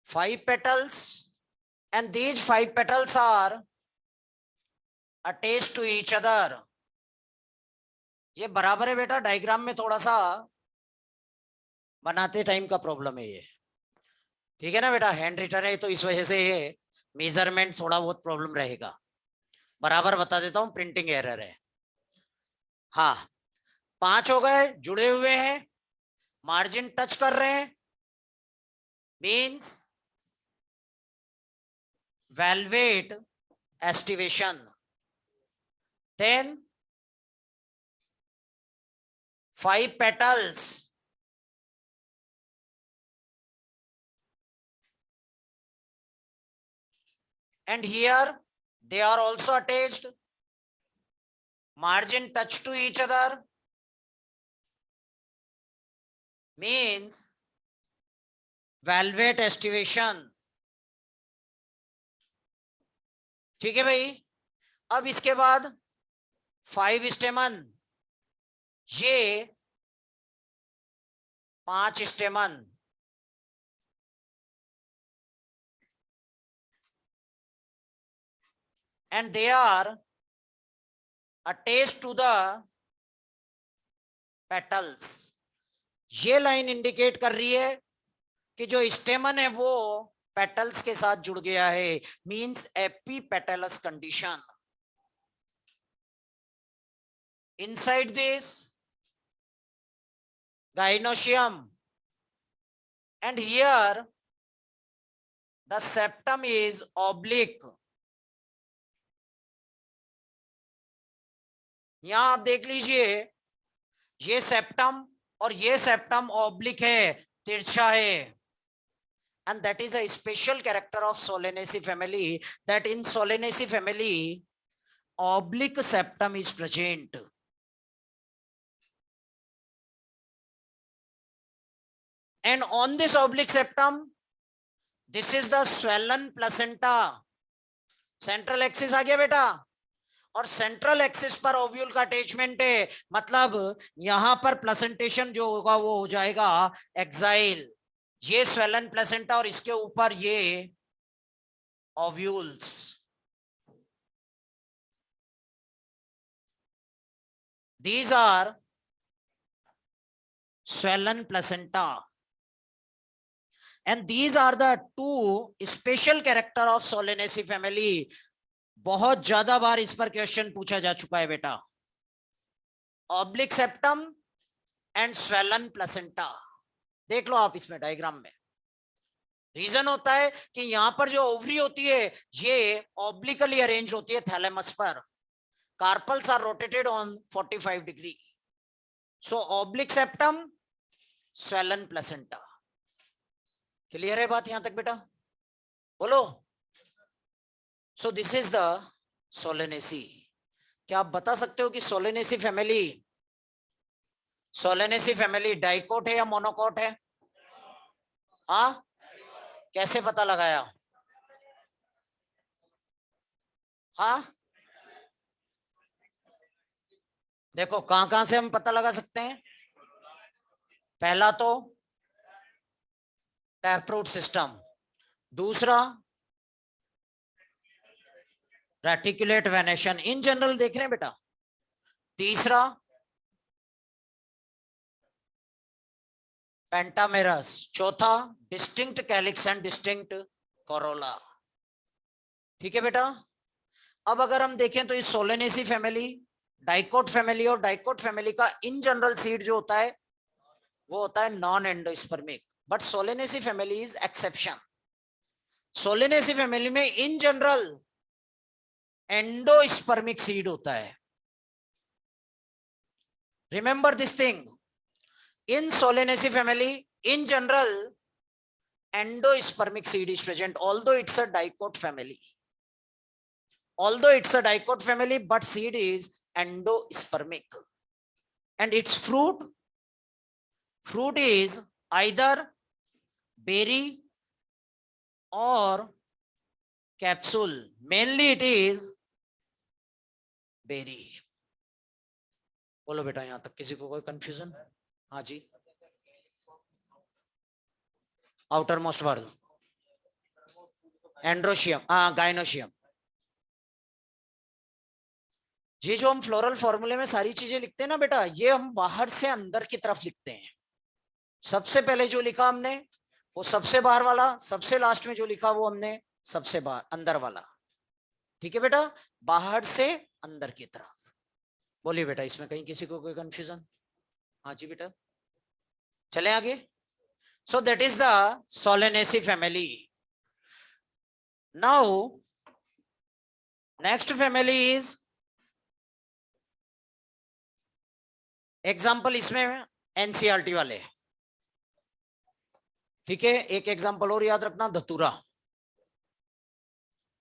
five petals, and these 5 petals are attached to each other। ये बराबर है बेटा, डायग्राम में थोड़ा सा बनाते टाइम का प्रॉब्लम है ये, ठीक है ना बेटा, हैंड रिटन है तो इस वजह से ये मेजरमेंट थोड़ा बहुत प्रॉब्लम रहेगा। बराबर बता देता हूं, प्रिंटिंग एरर है। हाँ, 5 हो गए, जुड़े हुए हैं, मार्जिन टच कर रहे हैं, means valvate aestivation. Then 5 petals, and here they are also attached, margin touch to each other, means velvet aestivation. ठीक है भाई। अब इसके बाद 5 स्टेमन, ये 5 स्टेमन, and they are attached to the petals। ये लाइन इंडिकेट कर रही है कि जो स्टेमन है वो पेटल्स के साथ जुड़ गया है, means epipetalous condition. Inside this gynoecium, and here the septum is oblique। यहां आप देख लीजिए, ये सेप्टम और ये सेप्टम ऑब्लिक है, तिरछा है, and that is a special character of Solanaceae family, that in Solanaceae family oblique septum is present। And on this oblique septum, this is the swollen placenta। Central axis आ गया बेटा, और सेंट्रल एक्सिस पर ओव्यूल का अटैचमेंट है, मतलब यहां पर प्लेसेंटेशन जो होगा वो हो जाएगा एक्साइल। ये स्वेलन प्लेसेंटा और इसके ऊपर ये ovules. These are swollen placenta, and these are the two special character of Solanaceae family, बहुत ज्यादा बार इस पर क्वेश्चन पूछा जा चुका है बेटा। Oblique septum and swollen placenta, देख लो आप इसमें डायग्राम में। रीजन होता है कि यहां पर जो ओवरी होती है ये ऑब्लिकली अरेंज होती है थैलेमस पर। Carpels are rotated on 45 degree. So oblique septum, swollen placenta. Clear है बात यहां तक बेटा? बोलो। So this is the Solanaceae. क्या आप बता सकते हो कि सोलेनेसी फैमिली डाइकोट है या मोनोकोट है? हाँ, कैसे पता लगाया? हाँ, देखो कहां से हम पता लगा सकते हैं। पहला तो टैपरूट सिस्टम, दूसरा रेटिकुलेट वेनेशन, इन जनरल देख रहे हैं बेटा। तीसरा पेंटामेरस, चौथा distinct calyx and distinct Corolla. ठीक है बेटा। अब अगर हम देखें तो इस सोलेनेसी फैमिली, डाइकोट फैमिली और डाइकोट फैमिली का इन जनरल सीड जो होता है वो होता है non endospermic, but Solanaceae family is exception. Solanaceae family में इन जनरल एंडोस्पर्मिक सीड होता है। Remember this thing, in Solanaceae family in general endospermic seed is present, although it's a dicot family, but seed is endospermic. And its fruit is either berry or capsule, mainly it is berry. बोलो बेटा यहां तक किसी को कोई कंफ्यूजन? हाँ जी। आउटर मोस्ट वर्ड एंड्रोशियम, हाँ गाइनोशियम। ये जो हम फ्लोरल फॉर्मूले में सारी चीजें लिखते हैं ना बेटा, ये हम बाहर से अंदर की तरफ लिखते हैं। सबसे पहले जो लिखा हमने वो सबसे बाहर वाला, सबसे लास्ट में जो लिखा वो हमने सबसे बाहर अंदर वाला। ठीक है बेटा, बाहर से अंदर की तरफ। बोलिए बेटा, इसमें कहीं किसी को कोई कंफ्यूजन? हाँ जी बेटा, चले आगे। So that is the Solanaceae family. Now next family is, example इसमें एनसीईआरटी वाले। ठीक है, एक एग्जाम्पल और याद रखना, धतूरा,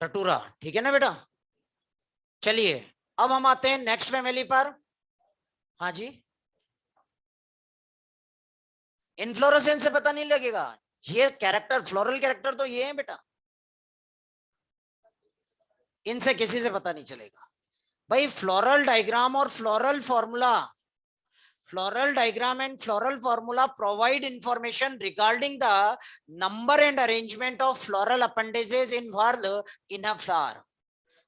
टटूरा। ठीक है ना बेटा? चलिए अब हम आते हैं नेक्स्ट फैमिली पर। हाँ जी, इन्फ्लोरेसेंस से पता नहीं लगेगा, ये कैरेक्टर, फ्लोरल कैरेक्टर तो ये है बेटा, इनसे किसी से पता नहीं चलेगा भाई। फ्लोरल डायग्राम और floral formula, floral diagram and floral formula provide information regarding the number and arrangement of floral appendages involved in a flower.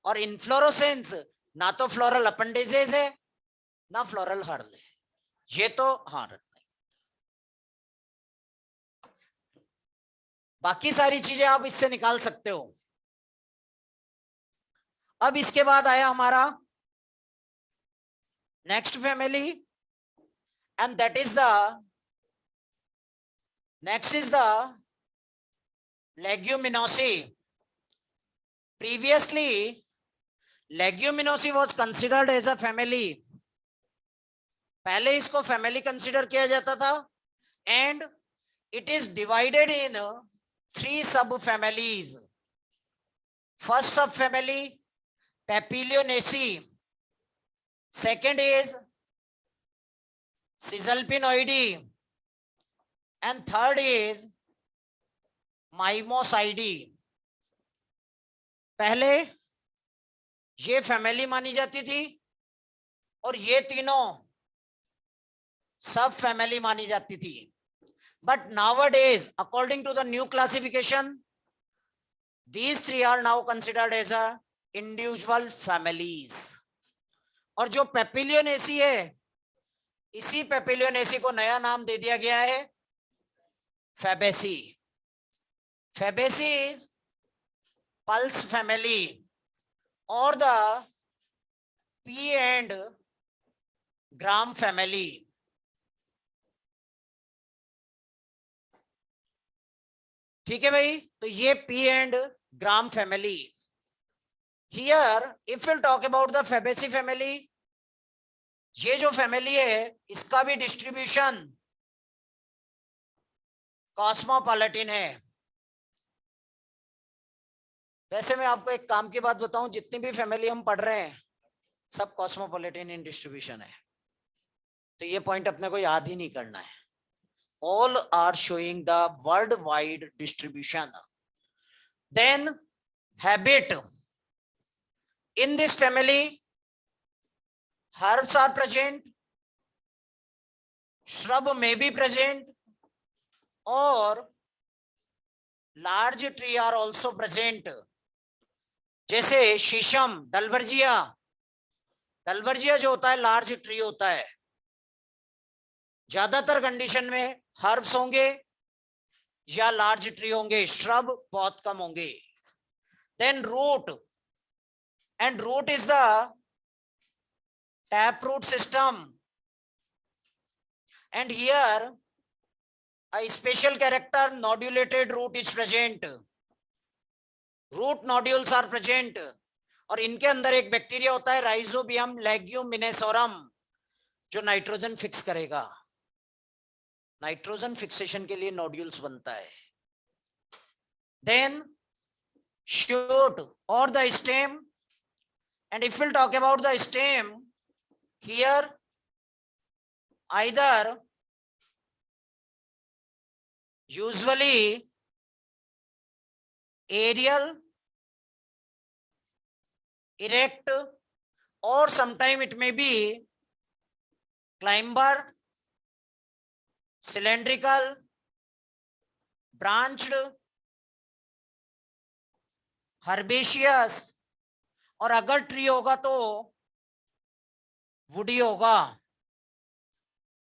और inflorescence ना तो floral appendages है ना floral हर्ल है, ये तो हाँ रखना। बाकी सारी चीजें आप इससे निकाल सकते हो। अब इसके बाद आया हमारा next family, and that is the next is the Leguminosae. Previously Leguminosae was considered as a family, पहले इसको फैमिली कंसिडर किया जाता था, and it is divided in 3 sub families. First sub family Papilionaceae, second is Caesalpinoideae, and third is Mimosidae. पहले ये फैमिली मानी जाती थी और ये तीनों सब फैमिली मानी जाती थी, but nowadays according to the new classification these 3 are now considered as a individual families. और जो पेपिलियोनेसी है, इसी पेपिलियोनेसी को नया नाम दे दिया गया है Fabaceae. Fabaceae is pulse family or the pea and gram family. ठीक है भाई, तो ये P and gram family. Here if will talk about the Fabaceae family, ये जो फैमिली है इसका भी डिस्ट्रीब्यूशन कॉस्मोपॉलिटन है. वैसे मैं आपको एक काम की बात बताऊं, जितनी भी फैमिली हम पढ़ रहे हैं सब कॉस्मोपॉलिटन इन डिस्ट्रीब्यूशन है. तो ये पॉइंट अपने को याद ही नहीं करना है. All are showing the worldwide distribution. Then habit. In this family, herbs are present, shrub may be present, or large tree are also present. जैसे शीशम, डलवर्जिया. डलवर्जिया जो होता है लार्ज ट्री होता है. ज्यादातर कंडीशन में हर्ब्स होंगे या लार्ज ट्री होंगे, श्रब बहुत कम होंगे. Then root, and root is the tap root system, and here a special character nodulated root is present. Root nodules are present. और इनके अंदर एक बैक्टीरिया होता है राइजोबियम लेग्यूमिनेसोरम, जो नाइट्रोजन फिक्स करेगा. नाइट्रोजन फिक्सेशन के लिए नोड्यूल्स बनता है. Then shoot or the stem, and if we'll talk about the stem, here either usually aerial, erect, or sometime it may be climber, cylindrical, branched, herbaceous, और अगर ट्री होगा तो वुडी होगा.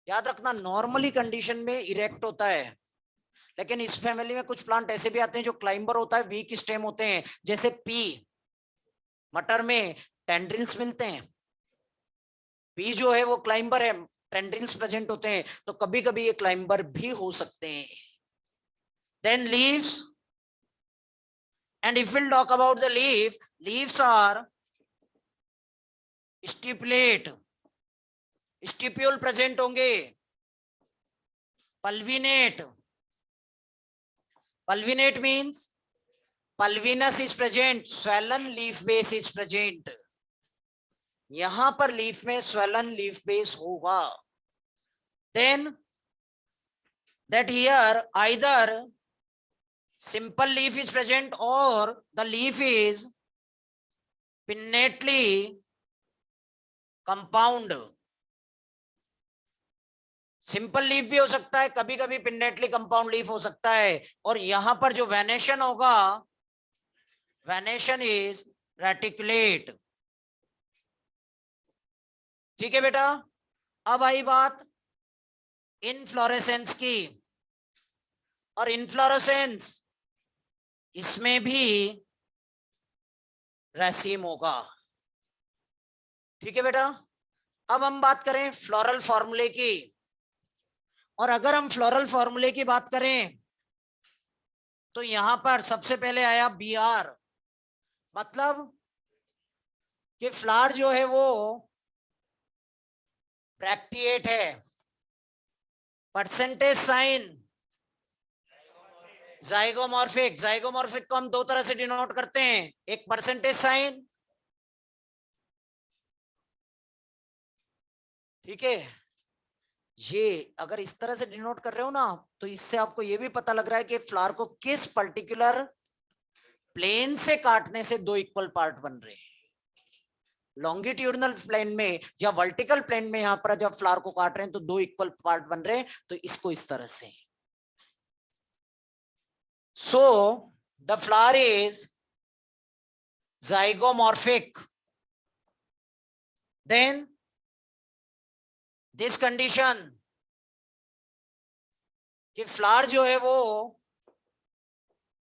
याद रखना नॉर्मली कंडीशन में इरेक्ट होता है, लेकिन इस फैमिली में कुछ प्लांट ऐसे भी आते हैं जो क्लाइंबर होता है, वीक स्टेम होते हैं. जैसे पी, मटर में टेंड्रिल्स मिलते हैं. पी जो है वो क्लाइंबर है, टेंड्रिल्स प्रेजेंट होते हैं, तो कभी कभी ये क्लाइंबर भी हो सकते हैं. Then leaves, and if we'll talk about the leaf, leaves are stipulate, stipule present होंगे. Pulvinate, pulvinate means pulvinous is present, swollen leaf base is present. यहां पर लीफ में swollen leaf base होगा. Then that here either simple leaf is present or the leaf is pinnately compound. Simple leaf भी हो सकता है, कभी कभी पिन्नेटली कंपाउंड लीफ हो सकता है. और यहां पर जो वेनेशन होगा, वेनेशन इज रेटिकुलेट. ठीक है बेटा. अब आई बात इनफ्लोरेसेंस की, और इनफ्लोरेसेंस इसमें भी रेसिम होगा. ठीक है बेटा. अब हम बात करें फ्लोरल फॉर्मूले की, और अगर हम फ्लोरल फॉर्मूले की बात करें तो यहां पर सबसे पहले आया बी आर, मतलब कि फ्लावर जो है वो ब्रैक्टिएट है. Percentage sign zygomorphic. जाइगोमॉर्फिक को हम दो तरह से डिनोट करते हैं, एक परसेंटेज साइन, ठीक है. ये अगर इस तरह से डिनोट कर रहे हो ना, तो इससे आपको ये भी पता लग रहा है कि फ्लावर को किस पर्टिकुलर प्लेन से काटने से दो इक्वल पार्ट बन रहे हैं. लॉन्गिट्यूडनल प्लेन में या वर्टिकल प्लेन में यहां पर जब फ्लावर को काट रहे हैं तो दो इक्वल पार्ट बन रहे हैं, तो इसको इस तरह से. So the flower is zygomorphic. Then this condition कि फ्लावर जो है वो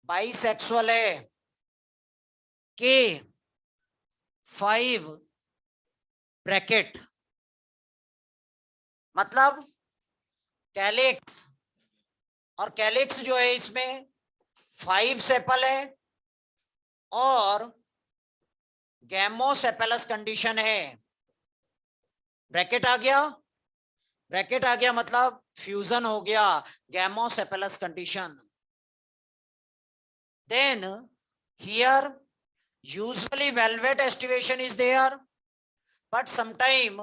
बाइसेक्सुअल है, कि 5 ब्रैकेट, मतलब कैलिक्स, और कैलिक्स जो है इसमें 5 सेपल है और गैमोसेपेलस कंडीशन है। ब्रैकेट आ गया, ब्रैकेट आ गया मतलब फ्यूजन हो गया, gamosepalous condition. Then here usually velvet estivation is there, but sometime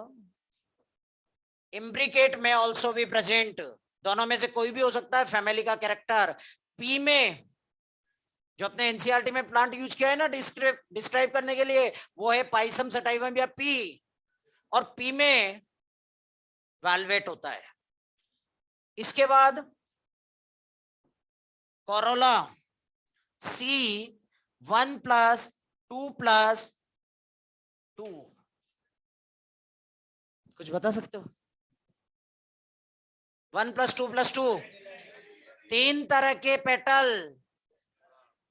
imbricate may also be present। दोनों में से कोई भी हो सकता है फैमिली का कैरेक्टर। पी में जो अपने एनसीईआरटी में प्लांट यूज किया है ना डिस्क्राइब करने के लिए, वो है पाइसम सटाइवम या पी, और पी में वेलवेट होता है। इसके बाद कोरोला, सी 1+2+2, कुछ बता सकते हो? 1+2+2, 3 तरह के पेटल,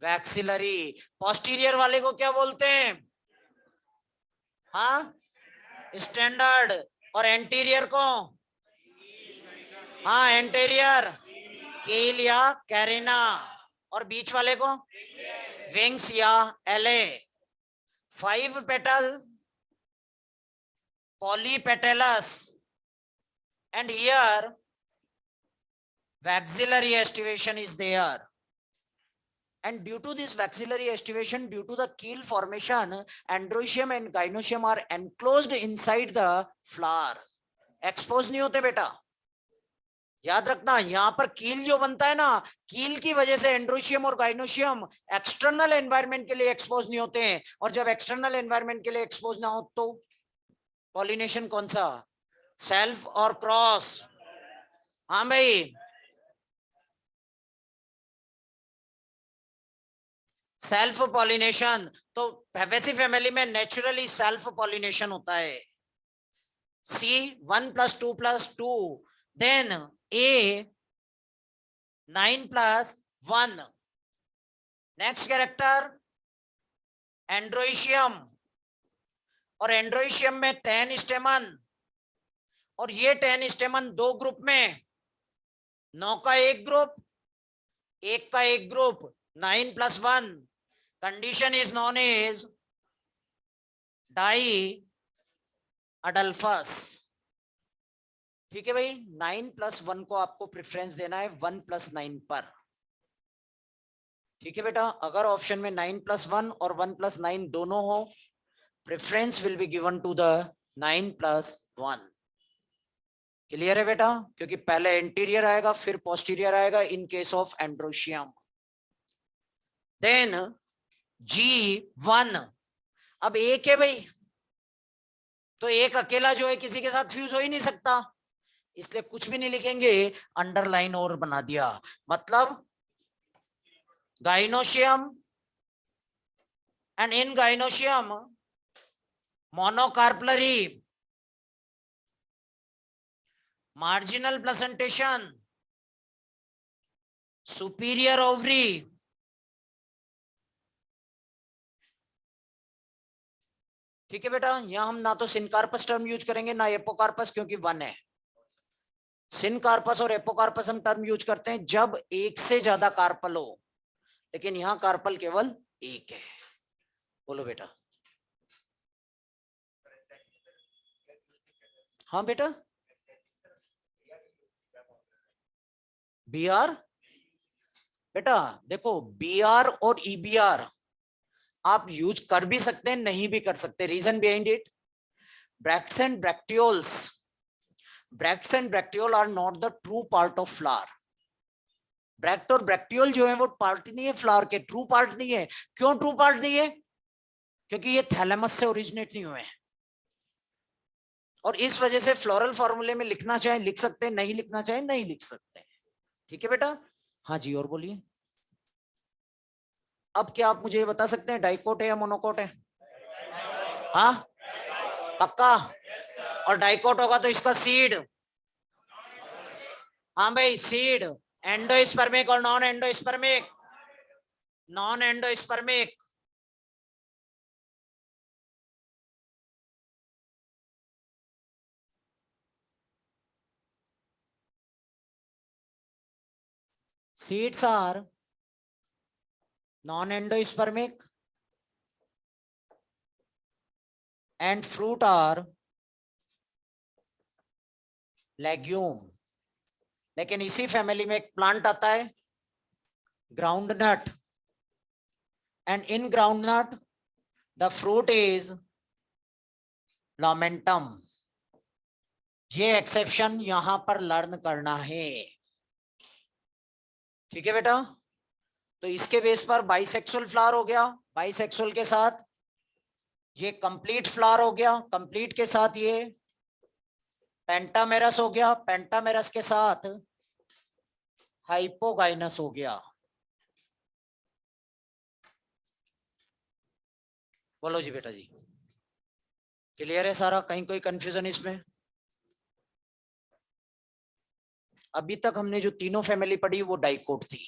वैक्सिलरी। पोस्टीरियर वाले को क्या बोलते हैं? हाँ, स्टैंडर्ड। और एंटीरियर को? हाँ, एंटीरियर, कील या कैरिना। और बीच वाले को? विंग्स या एले। 5 petal, polypetalous, and here maxillary estivation is there, and due to this maxillary estivation, due to the keel formation, androecium and gynoecium are enclosed inside the flower, expose नहीं होते बेटा। याद रखना, यहाँ पर कील जो बनता है ना, कील की वजह से एंड्रोशियम और गाइनोशियम एक्सटर्नल एनवायरनमेंट के लिए एक्सपोज नहीं होते हैं, और जब एक्सटर्नल एनवायरनमेंट के लिए एक्सपोज ना हो तो पॉलिनेशन कौन सा, सेल्फ और क्रॉस? हाँ भाई, सेल्फ पॉलिनेशन। तो फैबेसी फैमिली में नेचुरली सेल्फ पॉलिनेशन होता है। सी 1+2+2, देन ए 9+1, नेक्स्ट कैरेक्टर एंड्रोइशियम, और एंड्रोइशियम में 10 स्टेमन, और ये 10 स्टेमन 2 ग्रुप में, 9 का एक ग्रुप, 1 का एक group, 9+1, condition is known as diadelphous. ठीक है भाई, 9+1 को आपको प्रेफरेंस देना है 1+9 पर। ठीक है बेटा, अगर ऑप्शन में 9+1 और 1+9 दोनों हो, preference will be given to the 9+1। Clear है बेटा? क्योंकि पहले एंटीरियर आएगा फिर पोस्टीरियर आएगा in case of androecium. Then G1, अब एक है भाई, तो एक अकेला जो है किसी के साथ फ्यूज हो ही नहीं सकता, इसलिए कुछ भी नहीं लिखेंगे, अंडरलाइन और बना दिया, मतलब gynoecium, and in gynoecium monocarpellary, marginal placentation, superior ovary, ठीक है बेटा। यहां हम ना तो सिनकार्पस टर्म यूज करेंगे ना एपोकार्पस, क्योंकि 1 है। सिनकार्पस और एपोकार्पस हम टर्म यूज करते हैं जब एक से ज्यादा कार्पल हो, लेकिन यहां कार्पल केवल एक है। बोलो बेटा। हाँ बेटा, बीआर, बेटा देखो बीआर और ईबीआर आप यूज कर भी सकते हैं, नहीं भी कर सकते। Reason behind it, bracts and bracteoles, bracts and bracteole are not the true part of flower. Bract और ब्रैक्टियोल जो है वो पार्ट नहीं है फ्लावर के, ट्रू पार्ट नहीं है। क्यों ट्रू पार्ट नहीं है? क्योंकि ये थैलेमस से ओरिजिनेट नहीं हुए हैं, और इस वजह से फ्लोरल फॉर्मूले में लिखना चाहे लिख सकते हैं, नहीं लिखना चाहे नहीं लिख सकते। ठीक है बेटा? हाँ जी, और बोलिए। अब क्या आप मुझे बता सकते हैं डाइकोट है या मोनोकोट है? हाँ पक्का? और डाइकोट होगा तो इसका सीड, हाँ भाई सीड, एंडोस्पर्मिक और non endospermic, non endospermic. Seeds are non-endospermic and fruit are legume. लेकिन इसी फैमिली में एक प्लांट आता है groundnut, and in groundnut the fruit is lomentum. ये एक्सेप्शन यहां पर लर्न करना है. ठीक है बेटा. तो इसके बेस पर बाइसेक्सुअल फ्लावर हो गया, बाइसेक्सुअल के साथ ये कंप्लीट फ्लावर हो गया, कंप्लीट के साथ ये पेंटामेरस हो गया, पेंटामेरस के साथ हाइपोगाइनस हो गया. बोलो जी बेटा जी, क्लियर है सारा? कहीं कोई कंफ्यूजन इसमें? अभी तक हमने जो तीनों फैमिली पढ़ी वो डाइकोट थी.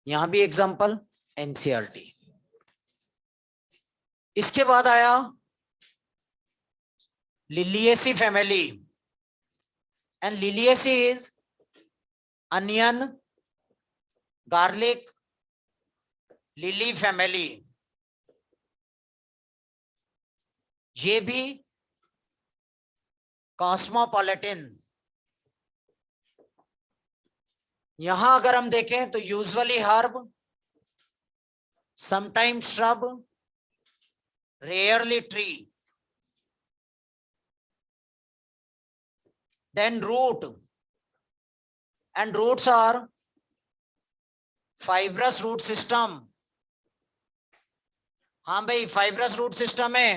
यहां भी एग्जांपल एनसीईआरटी. इसके बाद आया Liliaceae family, and Liliaceae is onion, garlic, lily family. ये भी कॉस्मोपॉलिटन. यहां अगर हम देखें तो usually herb, sometimes shrub, rarely tree, then root, and roots are fibrous root system. हाँ भाई, fibrous root system है.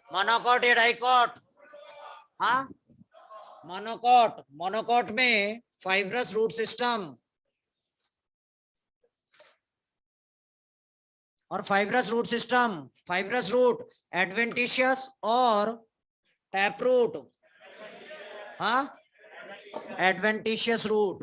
मोनोकॉट या डाइकॉट? हाँ, मोनोकॉट. मोनोकॉट में fibrous root system, और fibrous root system, fibrous root adventitious और टैप रूट? हाँ, एडवेंटिशियस रूट.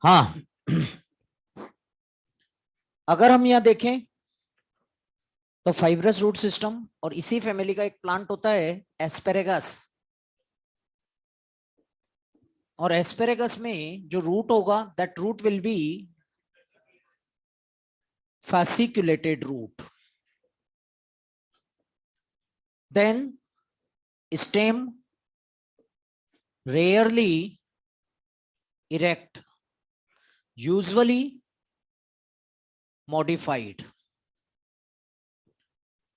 हाँ, अगर हम यहां देखें तो फाइब्रस रूट सिस्टम, और इसी फैमिली का एक प्लांट होता है एस्पेरेगस. और एस्पेरेगस में जो रूट होगा that root will be fasciculated root. Then stem rarely erect, usually modified.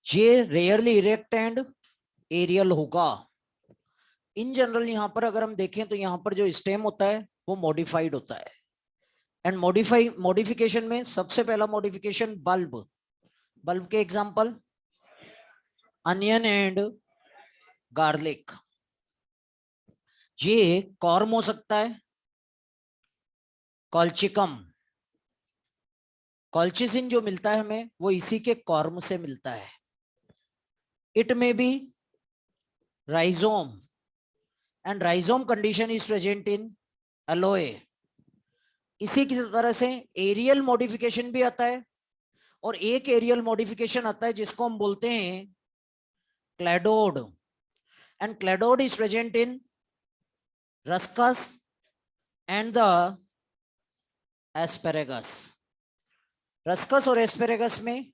ये रेयरली इरेक्ट एंड एरियल होगा. इन जनरल यहां पर अगर हम देखें तो यहां पर जो स्टेम होता है वो मॉडिफाइड होता है. एंड मॉडिफिकेशन में सबसे पहला मॉडिफिकेशन बल्ब. बल्ब के एग्जांपल अनियन एंड गार्लिक. ये कॉर्म हो सकता है, कॉल्चिकम. कॉल्चिसिन जो मिलता है हमें वो इसी के कॉर्म से मिलता है. It may B rhizome, and rhizome condition is present in alloy. इसी की तरह से एरियल मॉडिफिकेशन भी आता है, और एक एरियल मॉडिफिकेशन आता है जिसको हम बोलते हैं cladode, and cladode is present in ruscus and the asparagus. Ruscus और एस्पेरेगस में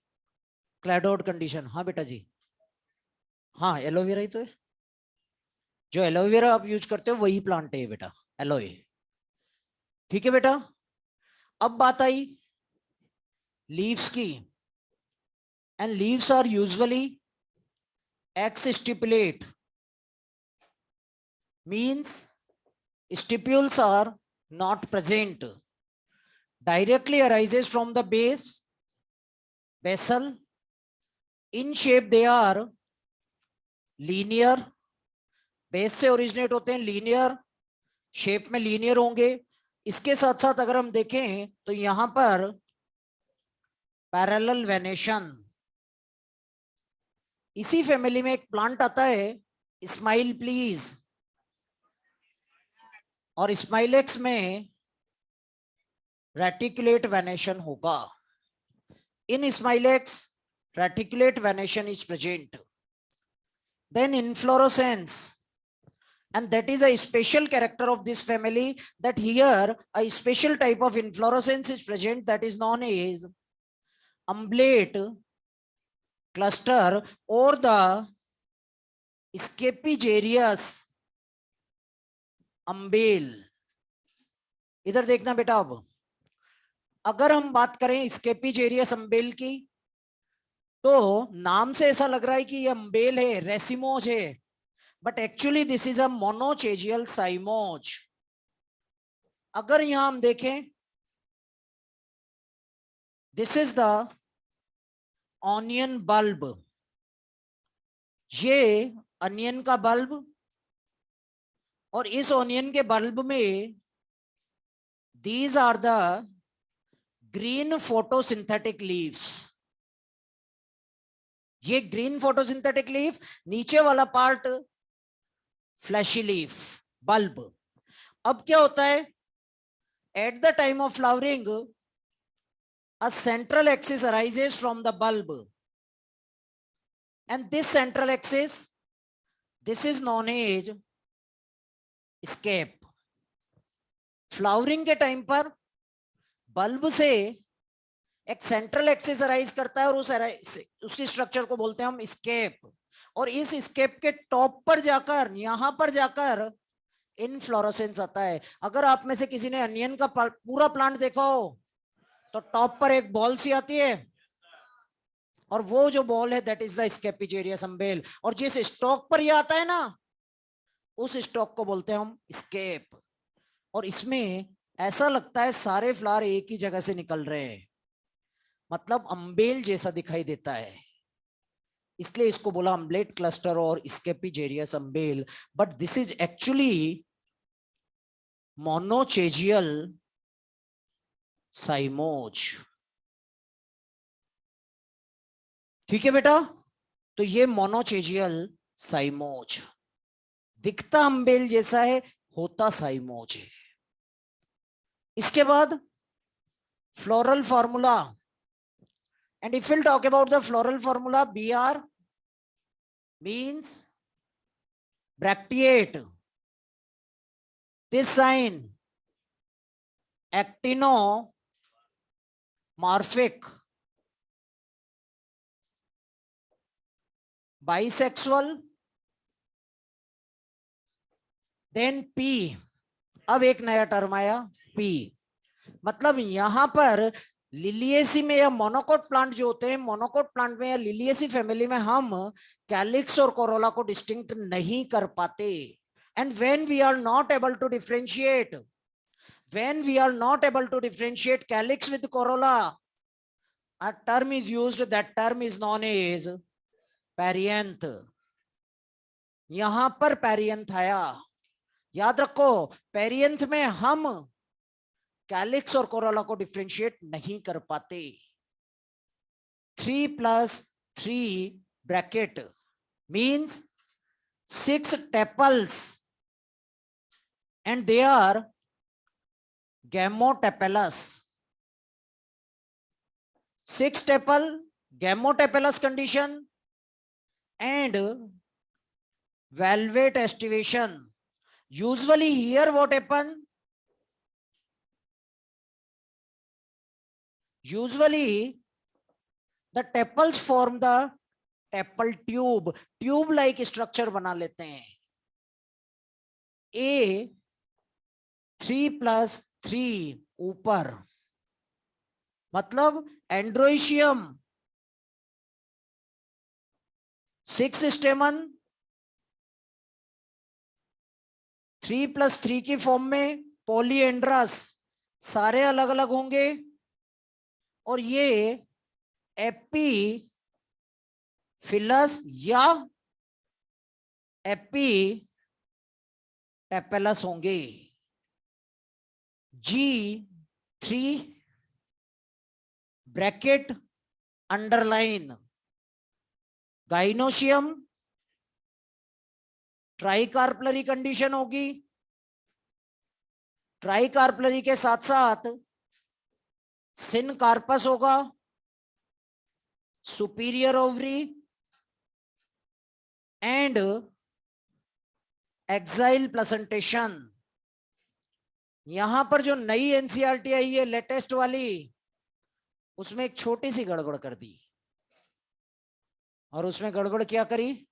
क्लैडोड कंडीशन. हाँ बेटा जी, हाँ एलोवेरा ही तो है. जो एलोवेरा आप यूज करते हो वही प्लांट है बेटा, एलोए. ठीक है बेटा. अब बात आई लीव्स की, and leaves are usually exstipulate, means stipules are not present, directly arises from the base, basal. In shape they are linear, base से ओरिजिनेट होते हैं, लीनियर शेप में लीनियर होंगे. इसके साथ साथ अगर हम देखें तो यहां पर पैरेलल वेनेशन, इसी फैमिली में एक प्लांट आता है स्माइल प्लीज, और स्माइलेक्स में रेटिकुलेट वेनेशन होगा. In smilax reticulate venation is present. Then inflorescence, and that is a special character of this family, that here a special type of inflorescence is present, that is known as umbellate cluster or the Scapigerous umbel. इधर देखना बेटा. अब अगर हम बात करें स्केपिजेरियस अम्बेल की, तो नाम से ऐसा लग रहा है कि ये अम्बेल है, रेसिमोज है, but actually this is a monochasial cymose. अगर यहां हम देखें, this is the onion bulb. ये अनियन का बल्ब, और इस ऑनियन के बल्ब में these are the green photosynthetic leaves. ये ग्रीन फोटोसिंथेटिक लीफ, नीचे वाला पार्ट फ्लैशी लीफ बल्ब. अब क्या होता है, at the time of flowering a central axis arises from the bulb, and this central axis, this is known as scape. Flowering के टाइम पर बल्ब से एक सेंट्रल एक्सिस अराइज करता है, और उसकी स्ट्रक्चर को बोलते हैं हम स्केप. और इस स्केप के टॉप पर जाकर, यहां पर जाकर इनफ्लोरेसेंस आता है. अगर आप में से किसी ने अनियन का पूरा प्लांट देखा हो, तो टॉप पर एक बॉल सी आती है, और वो जो बॉल है दैट इज द स्केपिजेरियस अम्बेल. और जिस स्टॉक पर ये आता है ना, उस स्टॉक को बोलते हैं हम स्केप. और इसमें ऐसा लगता है सारे फ्लावर एक ही जगह से निकल रहे हैं, मतलब अम्बेल जैसा दिखाई देता है, इसलिए इसको बोला अम्बलेट क्लस्टर और scapigerous umbel. But this is actually monochasial cymose. ठीक है बेटा. तो ये मोनोचेजियल साइमोज, दिखता अम्बेल जैसा है, होता साइमोज है. इसके बाद floral formula. And if we'll talk about the floral formula, BR means bracteate. This sign actinomorphic, bisexual. Then P. अब एक नया टर्म आया P. मतलब यहां पर लिलिएसी में या मोनोकोट प्लांट जो होते हैं, मोनोकोट प्लांट में या लिलिएसी फैमिली में हम कैलिक्स और कोरोला को डिस्टिंक्ट नहीं कर पाते. And when we are not able to differentiate, calyx with corolla, a term is used, that term is known as perianth. यहां पर पेरियंथ आया. याद रखो, पेरियंथ में हम कैलिक्स और कोरोला को डिफरेंशिएट नहीं कर पाते. 3+3 bracket means 6 tepals, and they are gamotepalous. 6 tepal, gamotepalous condition, and valvate estivation. Usually here what happen? Usually the tepals form the tepal tube. Tube like structure बना लेते हैं. A 3+3 ऊपर, मतलब एंड्रोइशियम 6 स्टेमन 3+3 की फॉर्म में, पॉलीएंड्रस सारे अलग अलग होंगे, और ये एपीफिलस या एपीटेपेलस होंगे. G3 bracket underline gynoecium ट्राइकार्पलरी condition होगी, ट्राइकार्पलरी के साथ साथ सिनकार्पस होगा, superior ovary and exile placentation. यहां पर जो नई एनसीईआरटी आई है लेटेस्ट वाली, उसमें एक छोटी सी गड़बड़ कर दी। और उसमें गड़बड़ क्या करी?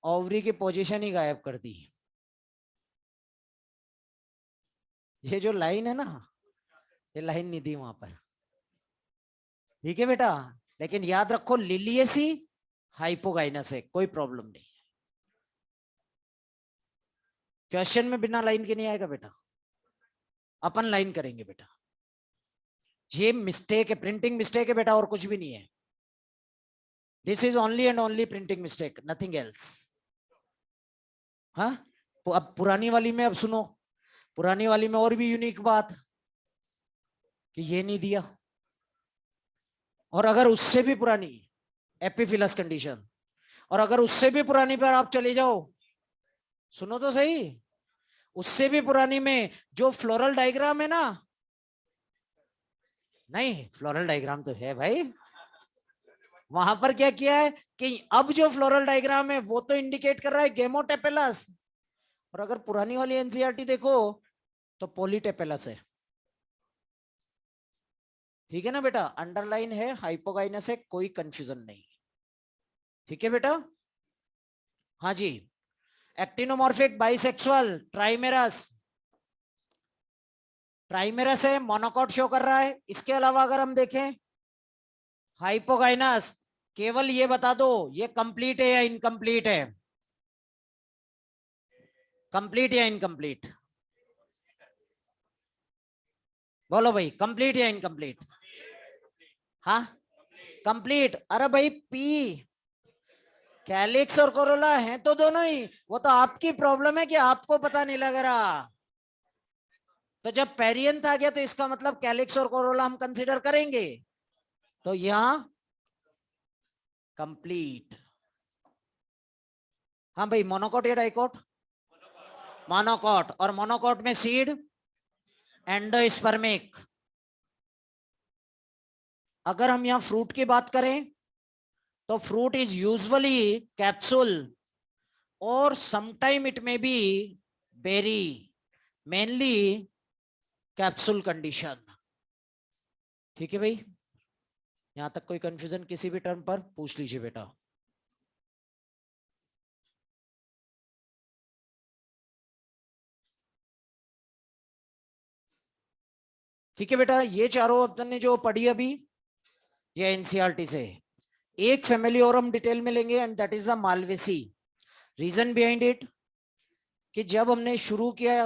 ओवरी की पोजीशन ही गायब कर दी। ये जो लाइन है ना, ये लाइन नहीं थी वहां पर, ठीक है बेटा। लेकिन याद रखो लिलियसी हाइपोगाइनस है, कोई प्रॉब्लम नहीं। क्वेश्चन में बिना लाइन के नहीं आएगा बेटा, अपन लाइन करेंगे बेटा। ये मिस्टेक है, प्रिंटिंग मिस्टेक है बेटा, और कुछ भी नहीं है। This is only and only printing mistake, nothing else. हाँ, तो अब पुरानी वाली में, अब सुनो, पुरानी वाली में और भी यूनिक बात कि ये नहीं दिया। और अगर उससे भी पुरानी एपिफिलस कंडीशन, और अगर उससे भी पुरानी पर आप चले जाओ, सुनो तो सही, उससे भी पुरानी में जो फ्लोरल डायग्राम है ना, नहीं फ्लोरल डायग्राम तो है भाई, वहां पर क्या किया है कि अब जो फ्लोरल डायग्राम है वो तो इंडिकेट कर रहा है गेमोटेपेलस, और अगर पुरानी वाली एनसीईआरटी देखो तो पॉलीटेपेलस है। ठीक है ना बेटा, अंडरलाइन है, हाइपोगाइनस है, कोई कंफ्यूजन नहीं। ठीक है बेटा, हाँ जी। एक्टिनोमॉर्फिक बाइसेक्सुअल ट्राइमेरस, ट्राइमेरस है, मोनोकॉट शो कर रहा है। इसके अलावा अगर हम देखें हाइपोगाइनस, केवल ये बता दो ये कंप्लीट है या इनकम्प्लीट है, कंप्लीट या इनकम्प्लीट, बोलो भाई, कंप्लीट या इनकम्प्लीट? हाँ कंप्लीट। अरे भाई पी, कैलिक्स और कोरोला है तो दोनों ही, वो तो आपकी प्रॉब्लम है कि आपको पता नहीं लग रहा। तो जब पेरियंथ आ गया तो इसका मतलब कैलिक्स और कोरोला हम कंसीडर करेंगे। तो यहां कंप्लीट। हाँ भाई, मोनोकॉट या डाइकॉट? मोनोकॉट, और मोनोकॉट में सीड एंडोस्पर्मिक। अगर हम यहां फ्रूट की बात करें तो फ्रूट इज यूजुअली कैप्सूल, और sometime it may be berry, mainly capsule condition. ठीक है भाई, यहां तक कोई कंफ्यूजन किसी भी टर्म पर पूछ लीजिए बेटा। ठीक है बेटा, ये चारों अपन ने जो पढ़ी अभी, ये एनसीईआरटी से। एक फैमिली और हम डिटेल में लेंगे, and that is the Malvaceae. Reason behind it कि जब हमने शुरू किया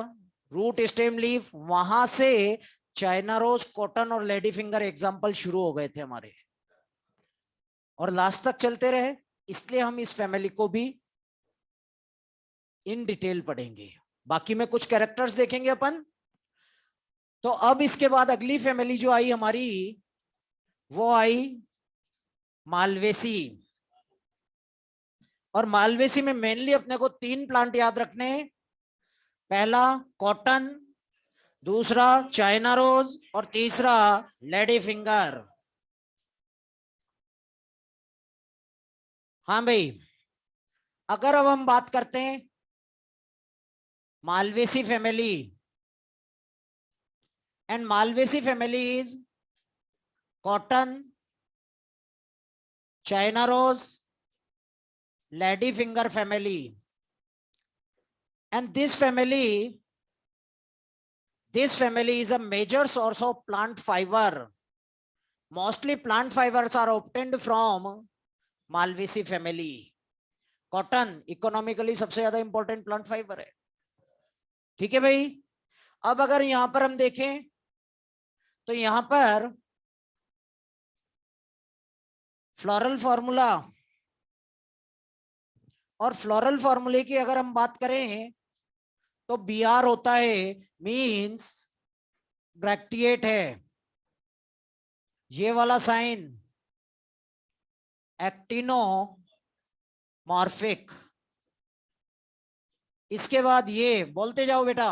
रूट स्टेम लीफ, वहां से चाइना रोज, कॉटन और लेडी फिंगर एग्जाम्पल शुरू हो गए थे हमारे, और लास्ट तक चलते रहे। इसलिए हम इस फैमिली को भी इन डिटेल पढ़ेंगे। बाकी में कुछ कैरेक्टर्स देखेंगे अपन। तो अब इसके बाद अगली फैमिली जो आई हमारी, वो आई मालवेसी। और मालवेसी में मेनली अपने को 3 प्लांट याद रखने हैं। पहला कॉटन, दूसरा चाइना रोज, और तीसरा लेडी फिंगर। हाँ भाई, अगर अब हम बात करते हैं Malvaceae family, and Malvaceae family is cotton, China rose, lady finger family. And this family is a major source of plant fiber. Mostly plant fibers are obtained from Malvaceae family. Cotton economically सबसे ज्यादा इंपॉर्टेंट प्लांट फाइबर है। ठीक है भाई, अब अगर यहां पर हम देखें तो यहां पर फ्लोरल फॉर्मूला, और फ्लोरल फॉर्मूले की अगर हम बात करें तो बी आर होता है, मींस ब्रैक्टिएट है। ये वाला साइन एक्टिनो मॉर्फिक। इसके बाद ये बोलते जाओ बेटा,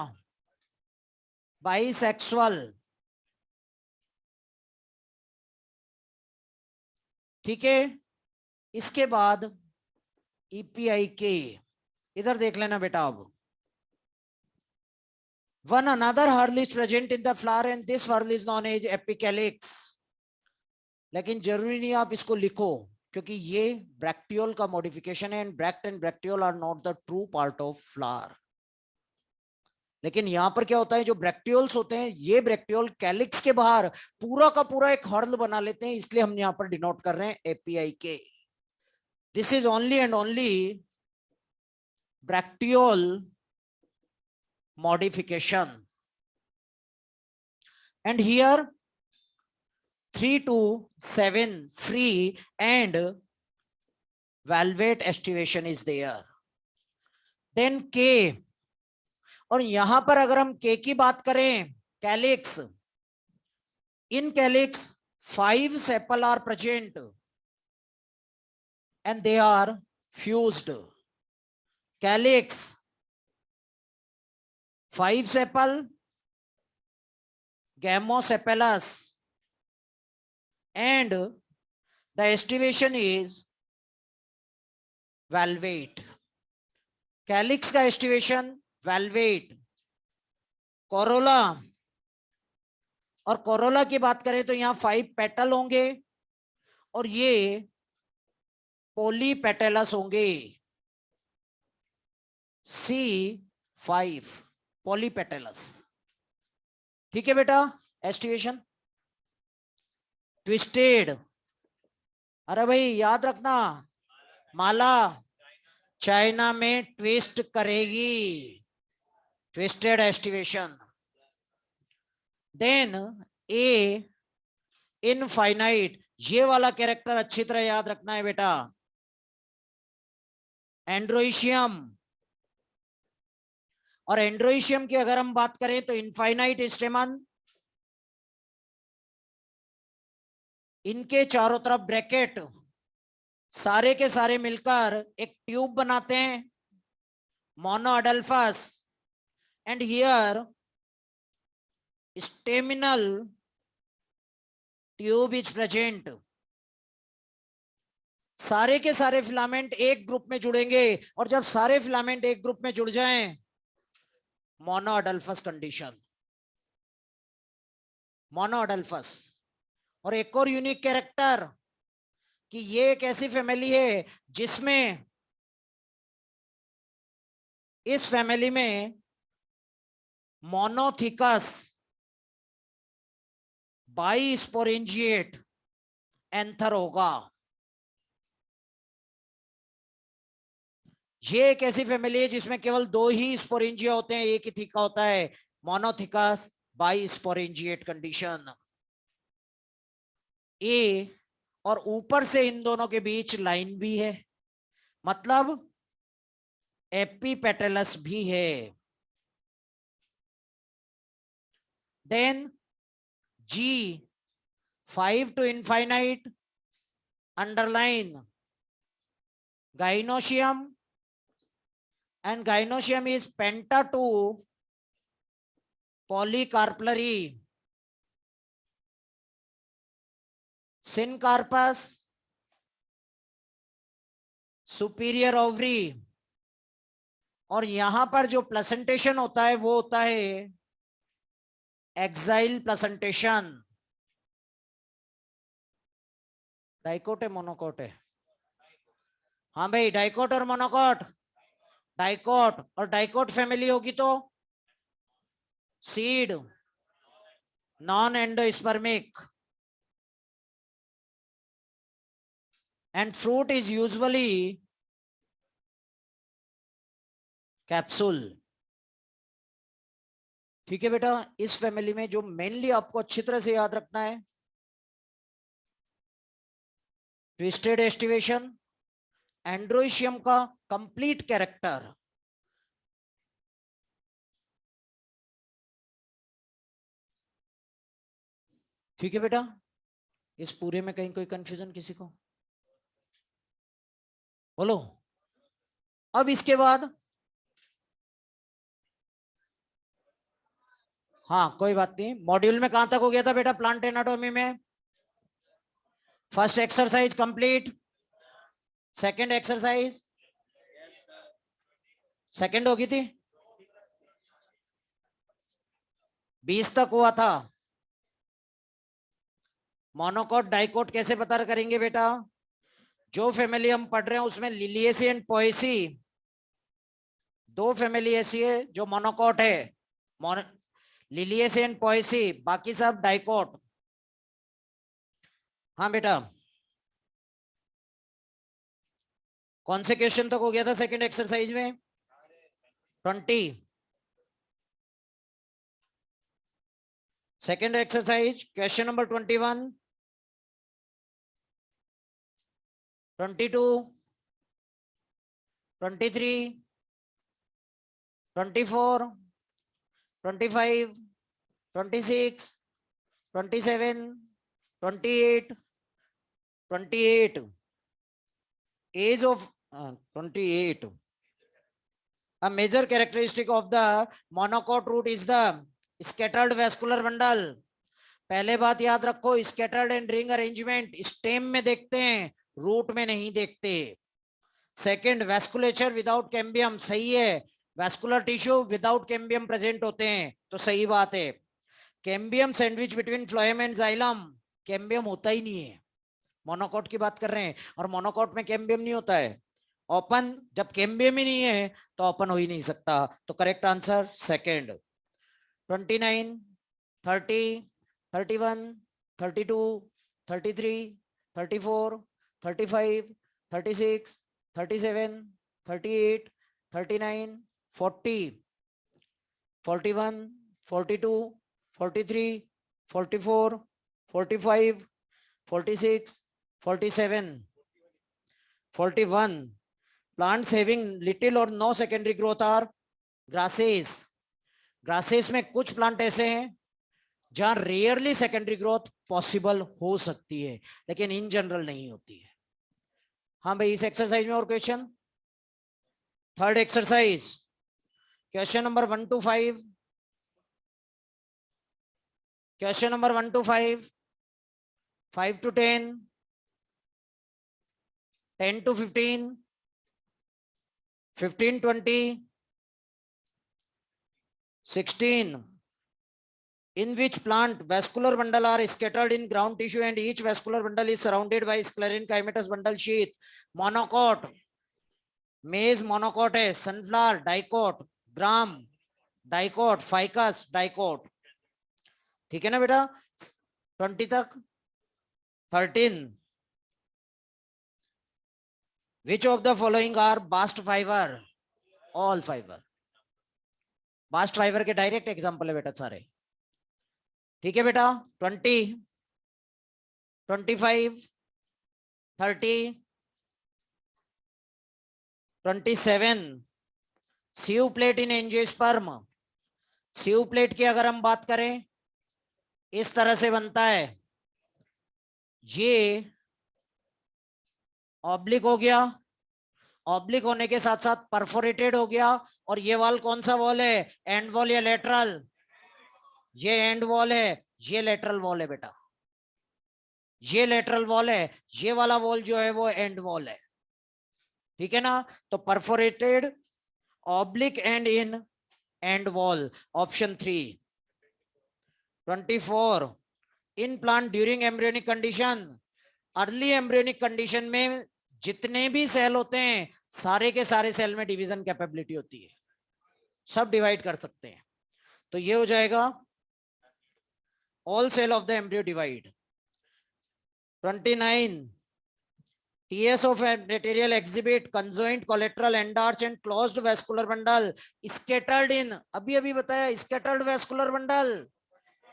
बाइसेक्सुअल। ठीक है, इसके बाद ईपीआई के, इधर देख लेना बेटा। अब one another whorl is present in the flower and this whorl is known as epicalyx. लेकिन जरूरी नहीं आप इसको लिखो, क्योंकि ये ब्रैक्टियोल का मॉडिफिकेशन है and bract and bracteole are not the true part of flower. लेकिन यहां पर क्या होता है, जो ब्रैक्टियोल्स होते हैं, ये ब्रैक्टियोल कैलिक्स के बाहर पूरा का पूरा एक हर्ल बना लेते हैं, इसलिए हम यहां पर डिनोट कर रहे हैं एपीआई के। This is only and only ब्रैक्टियोल modification. And here 3 to 7 free and valvate estivation is there. Then K, और यहां पर अगर हम K की बात करें, calyx, in calyx 5 sepal are present and they are fused. Calyx 5 sepal, gamosepalous, and the estivation is valvate. Calyx का एस्टिवेशन वेलवेट। कोरोला, और कोरोला की बात करें तो यहाँ 5 पेटल होंगे और ये पॉलीपेटलस होंगे, C5 पॉलीपेटलस। ठीक है बेटा, एस्टिवेशन। ट्विस्टेड, अरे भाई याद रखना, माला चाइना में ट्विस्ट करेगी, ट्विस्टेड एस्टिवेशन। देन ए इनफाइनाइट, ये वाला कैरेक्टर अच्छी तरह याद रखना है बेटा, एंड्रोइशियम। और एंड्रोइशियम की अगर हम बात करें तो इनफाइनाइट स्टेमन, इनके चारों तरफ ब्रैकेट, सारे के सारे मिलकर एक ट्यूब बनाते हैं, monadelphous, and here staminal tube is present. सारे के सारे फिलामेंट एक ग्रुप में जुड़ेंगे, और जब सारे फिलामेंट एक ग्रुप में जुड़ जाएं, मोनोअडल्फस कंडीशन, मोनोअडल्फस। और एक और यूनिक कैरेक्टर कि ये एक ऐसी फैमिली है जिसमें, इस फैमिली में मोनोथिकस बाइस्पोरेंजिएट एंथर होगा। ये एक ऐसी फैमिली है जिसमें केवल 2 ही स्पोरेंजिया होते हैं, एक ही थीका होता है, मोनोथिकस बाइस्पोरेंजिएट कंडीशन। ए, और ऊपर से इन दोनों के बीच लाइन भी है, मतलब एपिपेटलस भी है। Then G 5 to infinite, underline gynoecium, and gynoecium is penta 2 polycarpellary, syncarpus, superior ovary. और यहां पर जो प्लेसेंटेशन होता है वो होता है एक्साइल प्लेसेंटेशन। डाइकोट है मोनोकोट है? हाँ भाई, डाइकोट और मोनोकोट। डाइकोट, और डाइकोट फैमिली होगी तो seed non endospermic, and fruit is usually capsule. ठीक है बेटा, इस फैमिली में जो मेनली आपको अच्छी तरह से याद रखना है, ट्विस्टेड एस्टिवेशन, एंड्रोइशियम का कंप्लीट कैरेक्टर, ठीक है बेटा। इस पूरे में कहीं कोई कंफ्यूजन किसी को? बोलो। अब इसके बाद हाँ कोई बात नहीं, मॉड्यूल में कहां तक हो गया था बेटा प्लांट एनाटॉमी में? First exercise complete, second exercise second होगी थी, 20 तक हुआ था। मोनोकोट डाइकोट कैसे पता करेंगे बेटा? जो फैमिली हम पढ़ रहे हैं उसमें लिलिएसी एंड पोएसी, दो फैमिली ऐसी है जो मोनोकोट है, लिलिएसी एंड पोएसी, बाकी सब डाइकोट। हाँ बेटा, कौन से क्वेश्चन तक हो गया था सेकंड एक्सरसाइज में? 20। Second exercise question number 21, 22, 23, 24, 25, 26, 27, 28, 28, age of 28. A major characteristic of the monocot root is the scattered vascular bundle. पहले बात याद रखो, scattered and ring arrangement stem में देखते हैं, रूट में नहीं देखते। सेकंड, वैस्कुलेचर विदाउट कैम्बियम, सही है, vascular tissue without cambium present होते हैं, तो सही बात है। Cambium sandwich between phloem and xylem, cambium होता ही नहीं है, मोनोकोट की बात कर रहे हैं, और मोनोकोट में कैम्बियम नहीं होता है। ओपन, जब कैम्बियम ही नहीं है तो ओपन हो ही नहीं सकता, तो correct answer second. 29, 30, 31, 32, 33, 34, 35, 36, 37, 38, 39, 40, 41, 42, 43, 44, 45, 46, 47, 41. Plants having little or no secondary growth are grasses. Grasses में कुछ प्लांट ऐसे हैं जहां रेयरली सेकेंडरी ग्रोथ पॉसिबल हो सकती है, लेकिन इन जनरल नहीं होती है। हाँ भाई, इस एक्सरसाइज में और question? Third exercise question number 1 to 5, question number 1 to 5, 5 to 10, 10 to 15, 15, 20, 16. In which plant vascular bundle are scattered in ground tissue and each vascular bundle is surrounded by sclerenchymatous bundle sheath? Monocot, maize monocot है, sunflower dicot, gram dicot, ficus dicot, ठीक है ना बेटा? 20 तक। 13. Which of the following are bast fiber? All fiber. Bast fibre के डायरेक्ट एग्जांपल है बेटा सारे, ठीक है बेटा? 20, 25, 30, 27. सीव प्लेट इन एंजियोस्पर्म, सीव प्लेट की अगर हम बात करें, इस तरह से बनता है, ये ऑब्लिक हो गया, ऑब्लिक होने के साथ साथ परफोरेटेड हो गया, और ये वॉल कौन सा वॉल है? एंड वॉल या लेटरल? ये एंड वॉल है, ये लेटरल वॉल है बेटा, ये लेटरल वॉल है, ये वाला वॉल जो है वो एंड वॉल है, ठीक है ना? तो perforated, oblique and in and wall, option 3। 24. In plant during embryonic condition, early embryonic condition में जितने भी सेल होते हैं सारे के सारे सेल में डिवीजन कैपेबिलिटी होती है, सब डिवाइड कर सकते हैं, तो ये हो जाएगा all cell of the embryo divide. 29. TS of material exhibit conjoint collateral endarch and closed vascular bundle scattered in, अभी अभी बताया, scattered vascular bundle,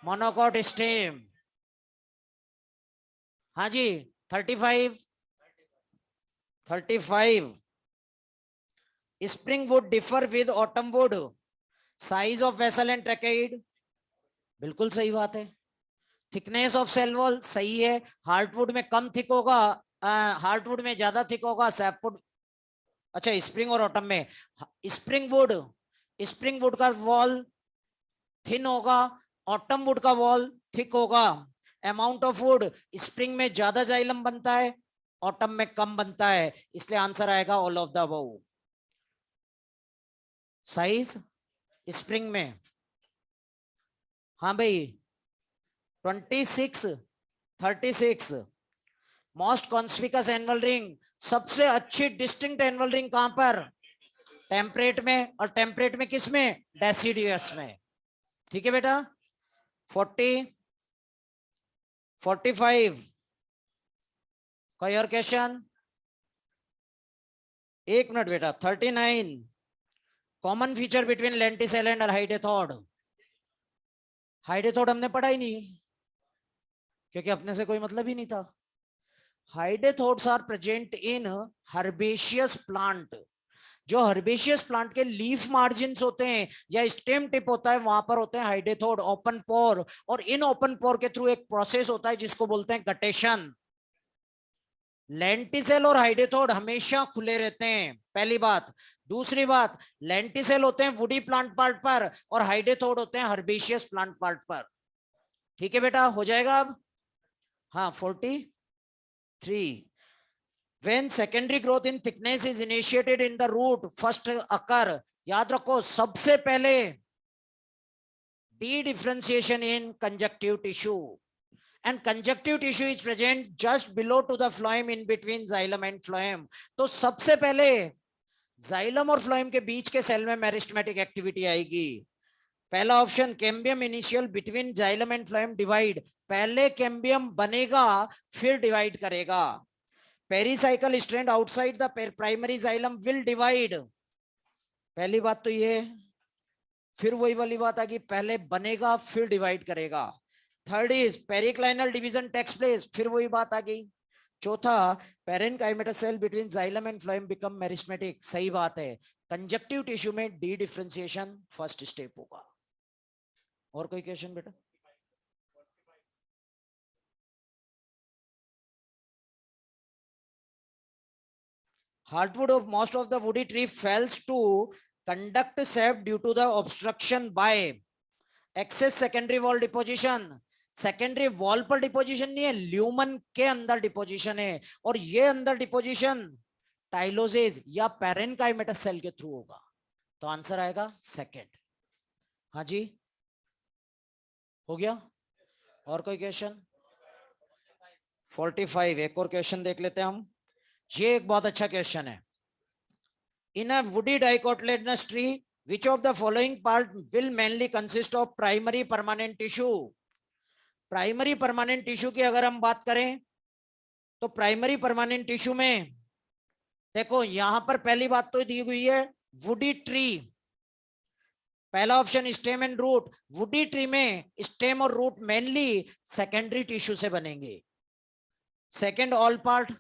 monocot stem। हाँ जी, 35, 35. Spring wood differ with autumn wood, size of vessel and trachea, बिल्कुल सही बात है। थिकनेस ऑफ सेल वॉल सही है, हार्टवुड में कम थिक होगा, हार्टवुड में ज्यादा थिक होगा, सैपवुड अच्छा स्प्रिंग और ऑटम में, स्प्रिंग वुड का वॉल थिन होगा, ऑटम वुड का वॉल थिक होगा। अमाउंट ऑफ वुड, स्प्रिंग में ज्यादा जाइलम बनता है, ऑटम में कम बनता है, इसलिए आंसर आएगा all of the above. Size spring में, हाँ भाई 26, 36। मोस्ट कॉन्स्पिकस एनुअल रिंग, सबसे अच्छी डिस्टिंक्ट एनुअल रिंग कहां पर? टेम्परेट में, और टेम्परेट में किस में? डेसिडियस में। ठीक है बेटा। 40, 45, कोई और क्वेश्चन? एक मिनट बेटा। 39, common feature between lenticel and hydathode. Hydathode हमने पढ़ा ही नहीं, क्योंकि अपने से कोई मतलब ही नहीं था। Hydathodes are present in herbaceous plant. जो हर्बेशियस प्लांट के लीफ मार्जिन्स होते हैं या स्टेम टिप होता है, वहां पर होते हैं हाइडेथोड, ओपन पोर। और इन ओपन पोर के थ्रू एक प्रोसेस होता है जिसको बोलते हैं गटेशन। लेंटिसेल और हाइडेथोड हमेशा खुले रहते हैं, पहली बात। दूसरी बात, लेंटिसेल होते हैं वुडी प्लांट पार्ट पर, और हाइडेथोड होते हैं हर्बेशियस प्लांट पार्ट पर। ठीक है बेटा, हो जाएगा अब। हाँ 43, when secondary growth in thickness is initiated in the root first occur, याद रखो सबसे पहले de-differentiation in conjunctive tissue, and conjunctive tissue is present just below to the phloem in between xylem and phloem। तो सबसे पहले जाइलम और फ्लोएम के बीच के सेल में मेरिस्टेमेटिक एक्टिविटी आएगी। पहला option, cambium initial between xylem and phloem divide. पहले कैम्बियम बनेगा फिर डिवाइड करेगा। Pericycle strand outside the primary xylem will divide. पहली बात तो ये। फिर वही वाली बात आ गई, पहले बनेगा फिर डिवाइड करेगा। Third is periclinal division takes place, फिर वही बात आ गई। चौथा, parenchymatous cell between xylem and phloem become meristematic, सही बात है। कंजक्टिव टिश्यू में डी डिफरेंशिएशन फर्स्ट स्टेप होगा। और कोई क्वेश्चन बेटा? Hardwood of most of the woody tree fails to conduct sap due to the obstruction by excess secondary wall deposition। Secondary wall पर डिपोजिशन नहीं है, ल्यूमन के अंदर डिपोजिशन है, और ये अंदर डिपोजिशन टाइलोजेज या पेरेन्काइमेटस सेल के थ्रू होगा। तो आंसर आएगा सेकेंड। हाँ जी, हो गया। और कोई क्वेश्चन? 45, एक और क्वेश्चन देख लेते हैं हम। ये एक बहुत अच्छा क्वेश्चन है। In a woody dicotyledonous tree which of the following part will mainly consist of primary permanent tissue? Primary permanent tissue की अगर हम बात करें तो प्राइमरी परमानेंट टिश्यू में देखो यहां पर पहली बात तो दी हुई है वुडी ट्री। पहला option stem and root. Woody tree में स्टेम और रूट मेनली सेकेंडरी टिश्यू से बनेंगे। सेकेंड, ऑल पार्ट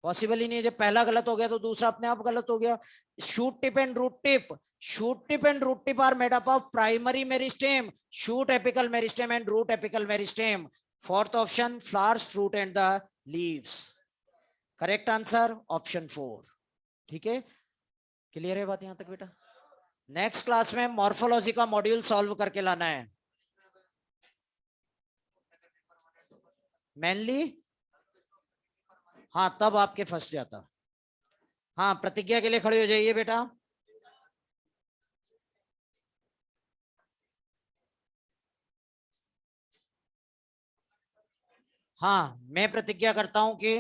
पॉसिबल ही नहीं है। जब पहला गलत हो गया तो दूसरा अपने आप गलत हो गया। Shoot tip and root tip, shoot tip and root tip are made up of primary meristem, shoot apical meristem and root apical meristem. Fourth option, flowers fruit and the leaves. Correct answer option 4। ठीक है, क्लियर है बात यहां तक बेटा? नेक्स्ट क्लास में मॉर्फोलॉजी का मॉड्यूल सॉल्व करके लाना है मेनली। हाँ तब आपके फंस जाता। हाँ प्रतिज्ञा के लिए खड़े हो जाइए बेटा। हाँ मैं प्रतिज्ञा करता हूं कि